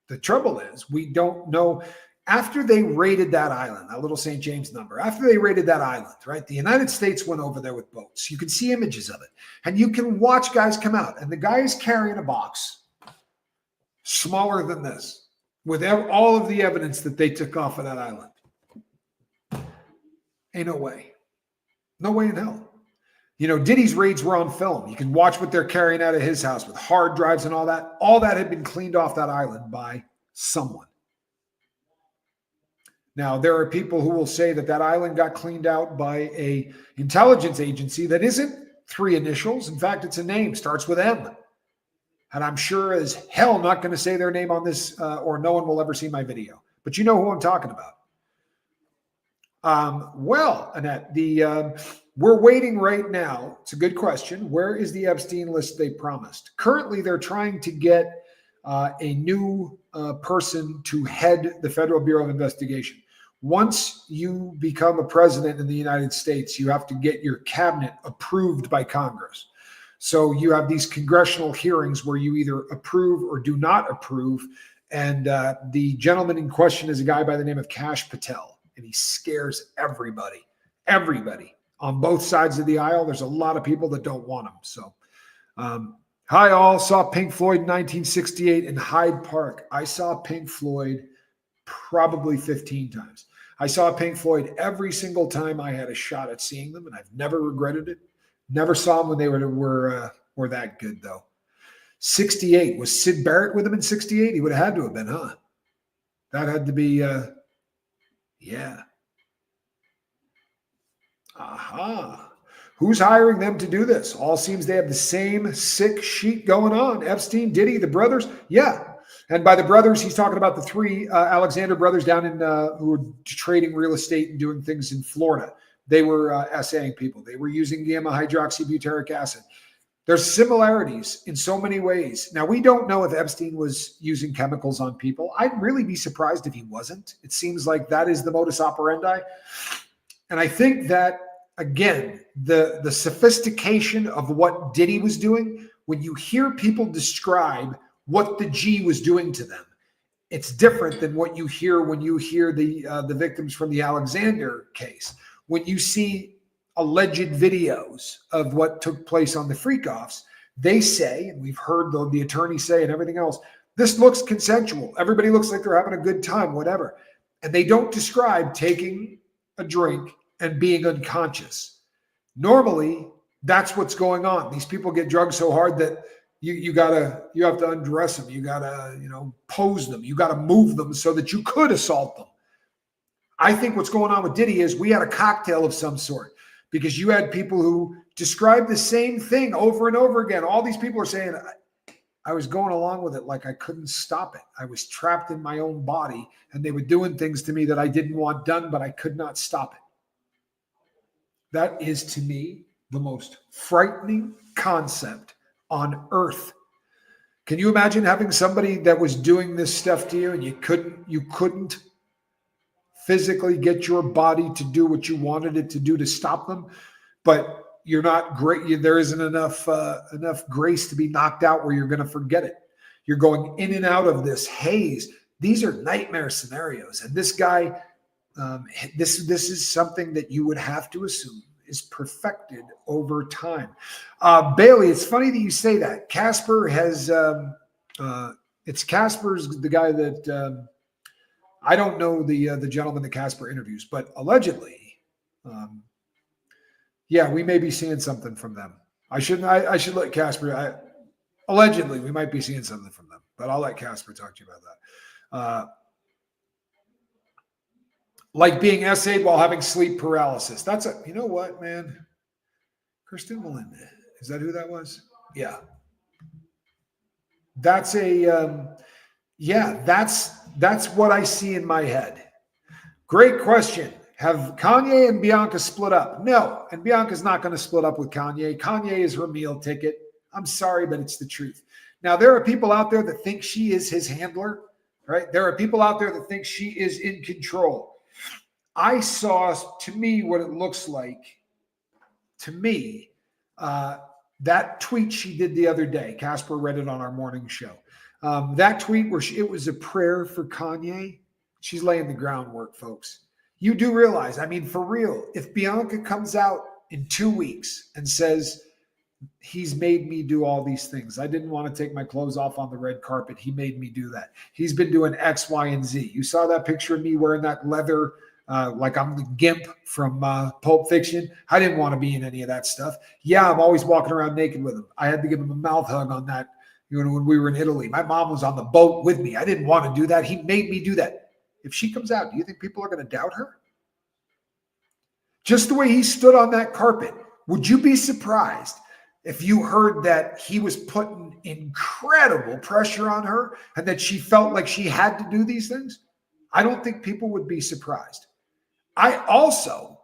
The trouble is, we don't know. After they raided that island, that little St. James number, after they raided that island, right, the United States went over there with boats. You can see images of it. And you can watch guys come out. And the guy is carrying a box smaller than this with all of the evidence that they took off of that island. Ain't no way. No way in hell. You know, Diddy's raids were on film. You can watch what they're carrying out of his house with hard drives and all that. All that had been cleaned off that island by someone. Now, there are people who will say that that island got cleaned out by an intelligence agency that isn't three initials. In fact, it's a name, starts with M. And I'm sure as hell not going to say their name on this, or no one will ever see my video. But you know who I'm talking about. Well, Annette, we're waiting right now. It's a good question. Where is the Epstein list they promised? Currently, they're trying to get a new person to head the Federal Bureau of Investigation. Once you become a president in the United States, you have to get your cabinet approved by Congress. So you have these congressional hearings where you either approve or do not approve. And the gentleman in question is a guy by the name of Kash Patel, and he scares everybody on both sides of the aisle. There's a lot of people that don't want him. So, hi all. Saw Pink Floyd in 1968 in Hyde Park. I saw Pink Floyd probably 15 times. I saw Pink Floyd every single time I had a shot at seeing them, and I've never regretted it. Never saw them when they were that good, though. 68. Was Sid Barrett with them in 68? He would have had to have been, huh? That had to be, yeah. Aha. Who's hiring them to do this? All seems they have the same sick sheet going on. Epstein, Diddy, the brothers. Yeah. And by the brothers, he's talking about the three Alexander brothers down in who were trading real estate and doing things in Florida. They were assaying people. They were using gamma hydroxybutyric acid. There's similarities in so many ways. Now, we don't know if Epstein was using chemicals on people. I'd really be surprised if he wasn't. It seems like that is the modus operandi. And I think that, again, the sophistication of what Diddy was doing, when you hear people describe what the G was doing to them, it's different than what you hear when you hear the victims from the Alexander case. When you see alleged videos of what took place on the freak-offs, they say, and we've heard the attorney say and everything else, this looks consensual. Everybody looks like they're having a good time, whatever. And they don't describe taking a drink and being unconscious. Normally, that's what's going on. These people get drugged so hard that you have to undress them. You gotta, pose them. You gotta move them so that you could assault them. I think what's going on with Diddy is we had a cocktail of some sort, because you had people who described the same thing over and over again. All these people are saying, I was going along with it like I couldn't stop it. I was trapped in my own body, and they were doing things to me that I didn't want done, but I could not stop it. That is, to me, the most frightening concept on earth. Can you imagine having somebody that was doing this stuff to you and you couldn't physically get your body to do what you wanted it to do to stop them, but you're not great. There isn't enough grace to be knocked out where you're going to forget it. You're going in and out of this haze. These are nightmare scenarios. And this guy, this is something that you would have to assume is perfected over time. Bailey, it's funny that you say that. Casper has, it's Casper's the guy that, I don't know the gentleman that Casper interviews, but allegedly, yeah, we may be seeing something from them. I should let Casper, allegedly, we might be seeing something from them, but I'll let Casper talk to you about that. Like being essayed while having sleep paralysis. You know what, man? Kristen Melinda. Is that who that was? Yeah. That's that's what I see in my head. Great question. Have Kanye and Bianca split up? No, and Bianca's not going to split up with Kanye. Kanye is her meal ticket. I'm sorry, but it's the truth. Now, there are people out there that think she is his handler, right? There are people out there that think she is in control. I saw, to me, what it looks like. To me, that tweet she did the other day, Casper read it on our morning show. That tweet where it was a prayer for Kanye, she's laying the groundwork, folks. You do realize, I mean, for real, if Bianca comes out in 2 weeks and says, he's made me do all these things. I didn't want to take my clothes off on the red carpet. He made me do that. He's been doing X, Y, and Z. You saw that picture of me wearing that leather, like I'm the gimp from Pulp Fiction. I didn't want to be in any of that stuff. Yeah, I'm always walking around naked with him. I had to give him a mouth hug on that, when we were in Italy. My mom was on the boat with me. I didn't want to do that. He made me do that. If she comes out, do you think people are going to doubt her? Just the way he stood on that carpet, would you be surprised if you heard that he was putting incredible pressure on her and that she felt like she had to do these things? I don't think people would be surprised. I also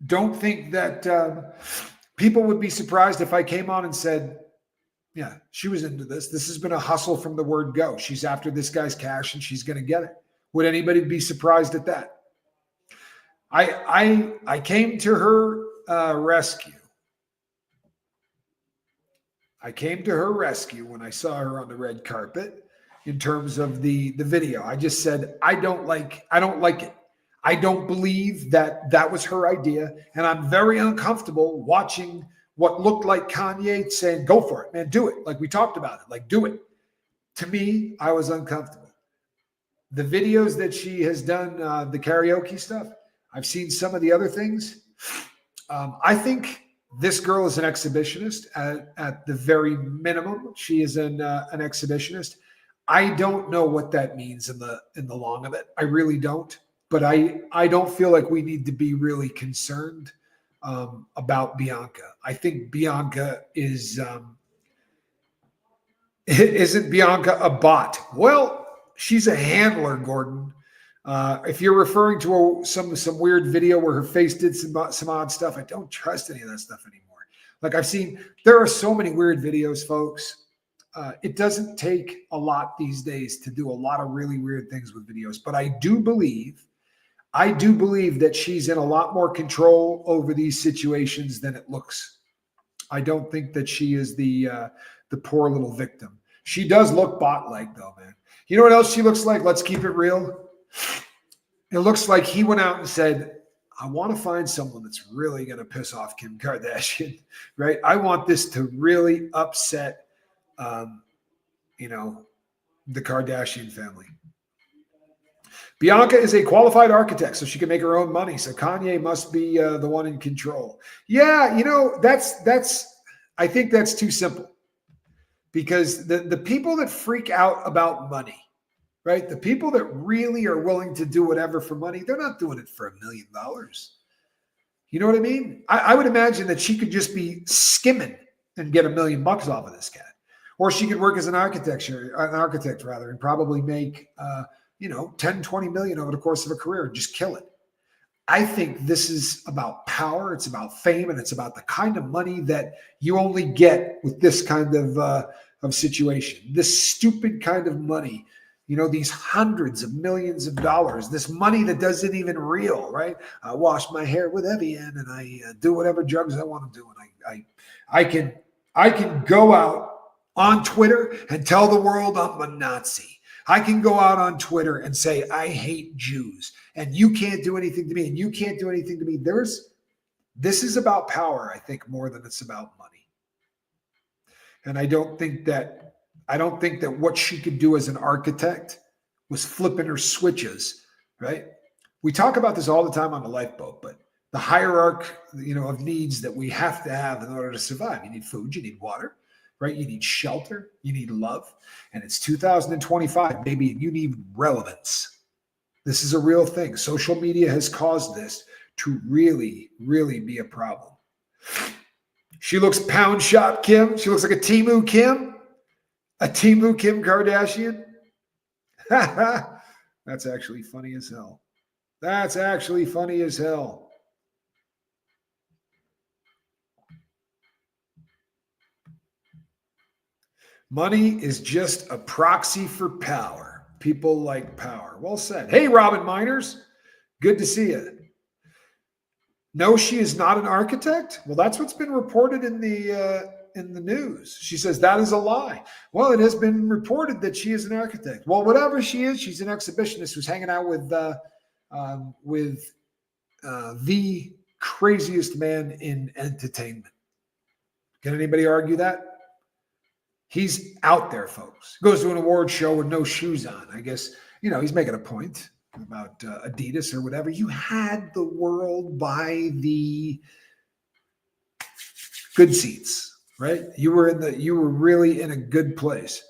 don't think that people would be surprised if I came on and said, yeah, she was into this. This has been a hustle from the word go. She's after this guy's cash and she's going to get it. Would anybody be surprised at that? I came to her rescue. I came to her rescue when I saw her on the red carpet in terms of the video. I just said, I don't like it. I don't believe that was her idea. And I'm very uncomfortable watching what looked like Kanye saying, go for it, man, do it. Like we talked about it, like do it. To me, I was uncomfortable. The videos that she has done, the karaoke stuff, I've seen some of the other things. I think this girl is an exhibitionist at the very minimum. She is an exhibitionist. I don't know what that means in the long of it. I really don't. But I don't feel like we need to be really concerned about Bianca. I think Bianca isn't Bianca a bot? Well, she's a handler, Gordon. If you're referring to some weird video where her face did some odd stuff, I don't trust any of that stuff anymore. Like there are so many weird videos, folks. It doesn't take a lot these days to do a lot of really weird things with videos, but I do believe that she's in a lot more control over these situations than it looks. I don't think that she is the poor little victim. She does look bot-like though, man. You know what else she looks like? Let's keep it real. It looks like he went out and said, I want to find someone that's really going to piss off Kim Kardashian, right? I want this to really upset, the Kardashian family. Bianca is a qualified architect, so she can make her own money. So Kanye must be the one in control. Yeah, I think that's too simple. Because the people that freak out about money, right? The people that really are willing to do whatever for money, they're not doing it for $1 million. You know what I mean? I would imagine that she could just be skimming and get $1 million off of this guy. Or she could work as an architect, and probably make 10, 20 million over the course of a career and just kill it. I think this is about power. It's about fame, and it's about the kind of money that you only get with this kind of situation. This stupid kind of money, these hundreds of millions of dollars, this money that doesn't even real, right? I wash my hair with Evian and I do whatever drugs I want to do. And I can go out on Twitter and tell the world I'm a Nazi. I can go out on Twitter and say, I hate Jews and you can't do anything to me and you can't do anything to me. This is about power, I think, more than it's about money. And I don't think that what she could do as an architect was flipping her switches, right? We talk about this all the time on the lifeboat, but the hierarchy, of needs that we have to have in order to survive. You need food, you need water, right? You need shelter, you need love. And it's 2025, baby, and you need relevance. This is a real thing. Social media has caused this to really, really be a problem. She looks pound shop Kim. She looks like a Temu Kim. A Temu Kim Kardashian. That's actually funny as hell. That's actually funny as hell. Money is just a proxy for power. People like power. Well said. Hey, Robin Miners. Good to see you. No, she is not an architect. Well, that's what's been reported in the news. She says that is a lie. Well, it has been reported that she is an architect. Well, whatever she is, she's an exhibitionist who's hanging out with the craziest man in entertainment. Can anybody argue that? He's out there, folks. Goes to an award show with no shoes on. I guess, he's making a point about Adidas or whatever. You had the world by the good seats, right? You were really in a good place.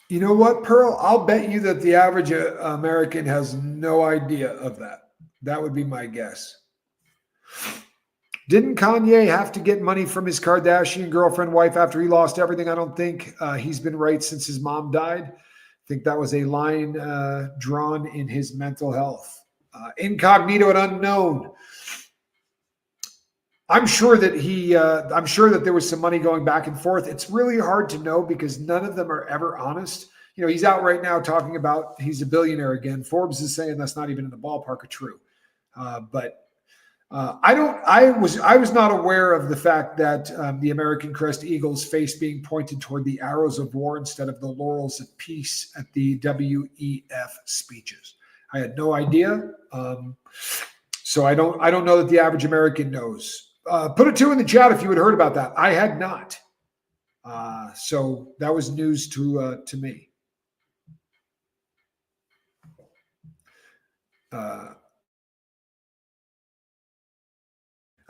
You know what, Pearl? I'll bet you that the average American has no idea of that. That would be my guess. Didn't Kanye have to get money from his Kardashian girlfriend wife after he lost everything? I don't think he's been right since his mom died. I think that was a line drawn in his mental health. Incognito and unknown. I'm sure that there was some money going back and forth. It's really hard to know because none of them are ever honest. He's out right now talking about he's a billionaire again. Forbes is saying that's not even in the ballpark of true. But I was not aware of the fact that the American Crest Eagle's face being pointed toward the arrows of war instead of the laurels of peace at the WEF speeches. I had no idea. So I don't know that the average American knows. Put a 2 in the chat if you had heard about that. I had not. So that was news to me. I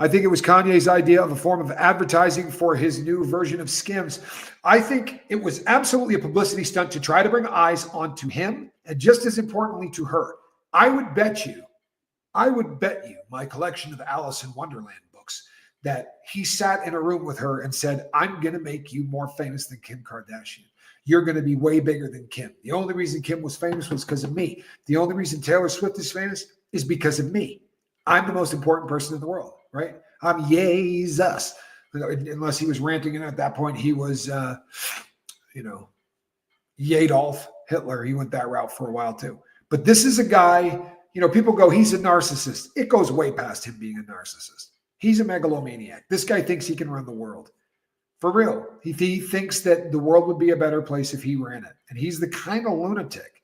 think it was Kanye's idea of a form of advertising for his new version of Skims. I think it was absolutely a publicity stunt to try to bring eyes onto him and just as importantly to her. I would bet you my collection of Alice in Wonderland books that he sat in a room with her and said, I'm going to make you more famous than Kim Kardashian. You're going to be way bigger than Kim. The only reason Kim was famous was because of me. The only reason Taylor Swift is famous is because of me. I'm the most important person in the world, right? I'm Jesus. Unless he was ranting, and at that point he was, Adolf Hitler. He went that route for a while too. But this is a guy, people go, he's a narcissist. It goes way past him being a narcissist. He's a megalomaniac. This guy thinks he can run the world. For real. He thinks that the world would be a better place if he ran it. And he's the kind of lunatic,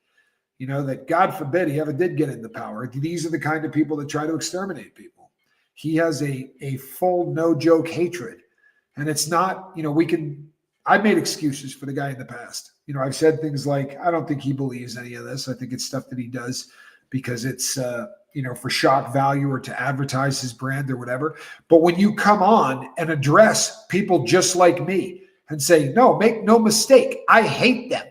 that God forbid he ever did get into power. These are the kind of people that try to exterminate people. He has a full no joke hatred. And it's not, I've made excuses for the guy in the past. I've said things like, I don't think he believes any of this. I think it's stuff that he does because it's, for shock value or to advertise his brand or whatever. But when you come on and address people just like me and say, no, make no mistake, I hate them,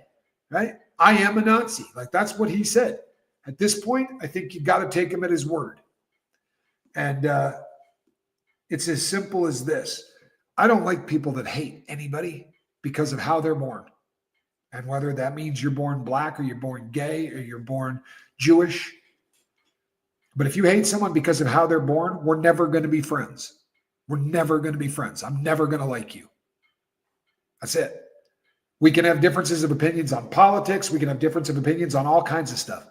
right? I am a Nazi. Like that's what he said. At this point, I think you got to take him at his word. And it's as simple as this. I don't like people that hate anybody because of how they're born. And whether that means you're born black or you're born gay or you're born Jewish. But if you hate someone because of how they're born, we're never going to be friends. We're never going to be friends. I'm never going to like you. That's it. We can have differences of opinions on politics. We can have difference of opinions on all kinds of stuff.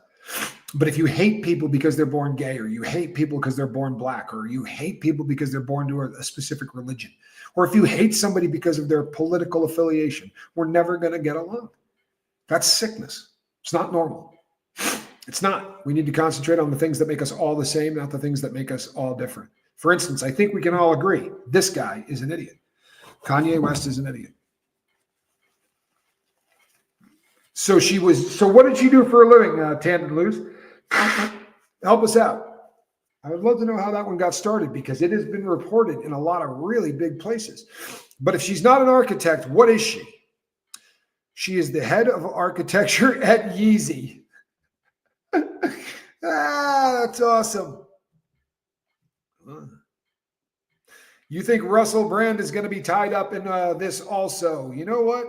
But if you hate people because they're born gay, or you hate people because they're born black, or you hate people because they're born to a specific religion, or if you hate somebody because of their political affiliation, we're never going to get along. That's sickness. It's not normal. It's not. We need to concentrate on the things that make us all the same, not the things that make us all different. For instance, I think we can all agree this guy is an idiot. Kanye West is an idiot. So what did she do for a living, Tandon Luz? Help us out. I would love to know how that one got started because it has been reported in a lot of really big places. But if she's not an architect, what is she? She is the head of architecture at Yeezy. That's awesome. You think Russell Brand is going to be tied up in this also? You know what?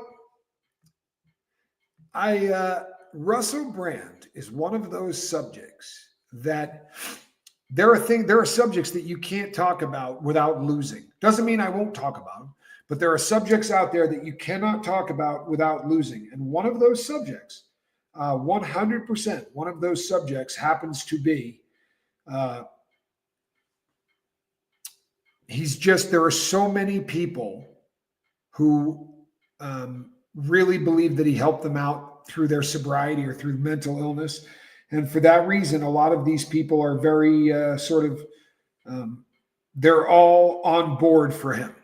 Russell Brand is one of those subjects that there are subjects that you can't talk about without losing. Doesn't mean I won't talk about them, but there are subjects out there that you cannot talk about without losing. And one of those subjects, 100%, one of those subjects happens to be there are so many people who really believe that he helped them out through their sobriety or through mental illness. And for that reason, a lot of these people are very they're all on board for him.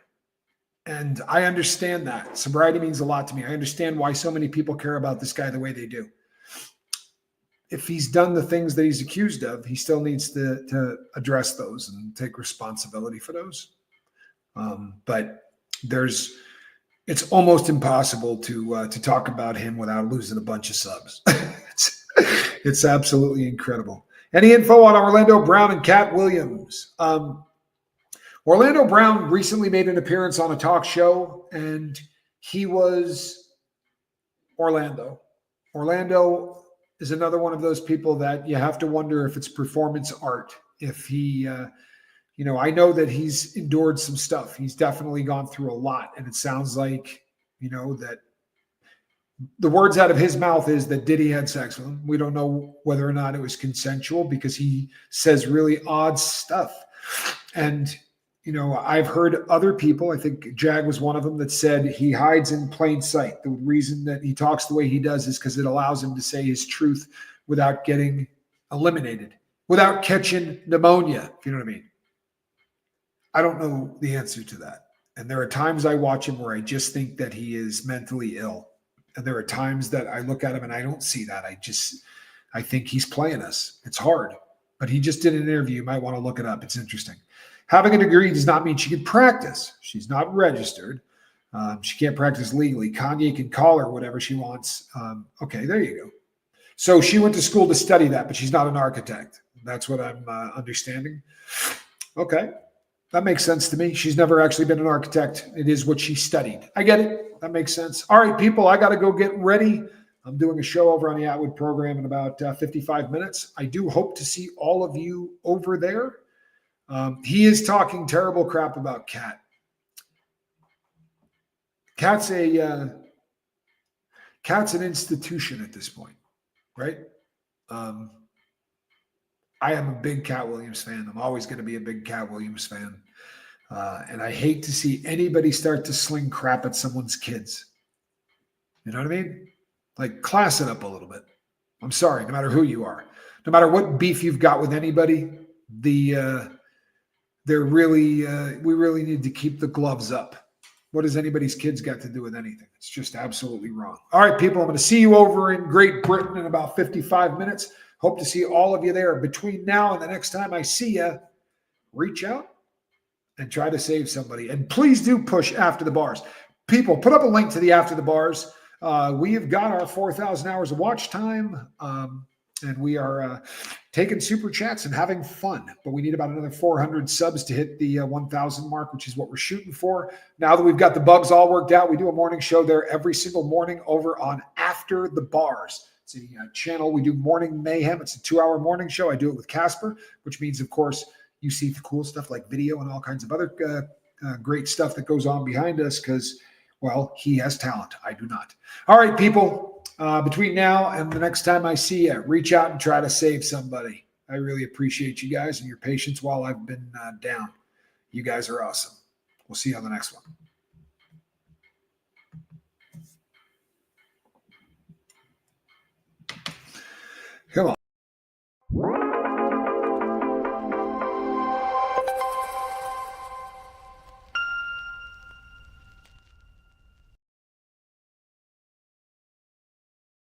And I understand that. Sobriety means a lot to me. I understand why so many people care about this guy the way they do. If he's done the things that he's accused of, he still needs to address those and take responsibility for those. But it's almost impossible to talk about him without losing a bunch of subs. It's absolutely incredible. Any info on Orlando Brown and Cat Williams? Orlando Brown recently made an appearance on a talk show, and he was Orlando. Orlando is another one of those people that you have to wonder if it's performance art. If he, I know that he's endured some stuff. He's definitely gone through a lot. And it sounds like, that the words out of his mouth is that Diddy had sex with him. We don't know whether or not it was consensual because he says really odd stuff. And, I've heard other people, I think Jag was one of them, that said he hides in plain sight. The reason that he talks the way he does is because it allows him to say his truth without getting eliminated, without catching pneumonia, if you know what I mean. I don't know the answer to that. And there are times I watch him where I just think that he is mentally ill. And there are times that I look at him and I don't see that. I think he's playing us. It's hard. But he just did an interview. You might want to look it up. It's interesting. Having a degree does not mean she can practice. She's not registered. She can't practice legally. Kanye can call her whatever she wants. Okay, there you go. So she went to school to study that, but she's not an architect. That's what I'm understanding. Okay, that makes sense to me. She's never actually been an architect. It is what she studied. I get it. That makes sense. All right, people, I got to go get ready. I'm doing a show over on the Atwood program in about 55 minutes. I do hope to see all of you over there. He is talking terrible crap about Cat. Cat's an institution at this point, right? I am a big Cat Williams fan. I'm always going to be a big Cat Williams fan. And I hate to see anybody start to sling crap at someone's kids. You know what I mean? Like, class it up a little bit. I'm sorry, no matter who you are. No matter what beef you've got with anybody, we really need to keep the gloves up. What has anybody's kids got to do with anything? It's just absolutely wrong. All right, people, I'm going to see you over in Great Britain in about 55 minutes. Hope to see all of you there. Between now and the next time I see you, reach out and try to save somebody. And please do push After the Bars. People, put up a link to the After the Bars. We have got our 4,000 hours of watch time. And we are taking super chats and having fun. But we need about another 400 subs to hit the 1,000 mark, which is what we're shooting for. Now that we've got the bugs all worked out, we do a morning show there every single morning over on After the Bars. It's a channel. We do Morning Mayhem. It's a 2-hour morning show. I do it with Casper, which means, of course, you see the cool stuff like video and all kinds of other great stuff that goes on behind us because, well, he has talent. I do not. All right, people. Between now and the next time I see you, reach out and try to save somebody. I really appreciate you guys and your patience while I've been down. You guys are awesome. We'll see you on the next one.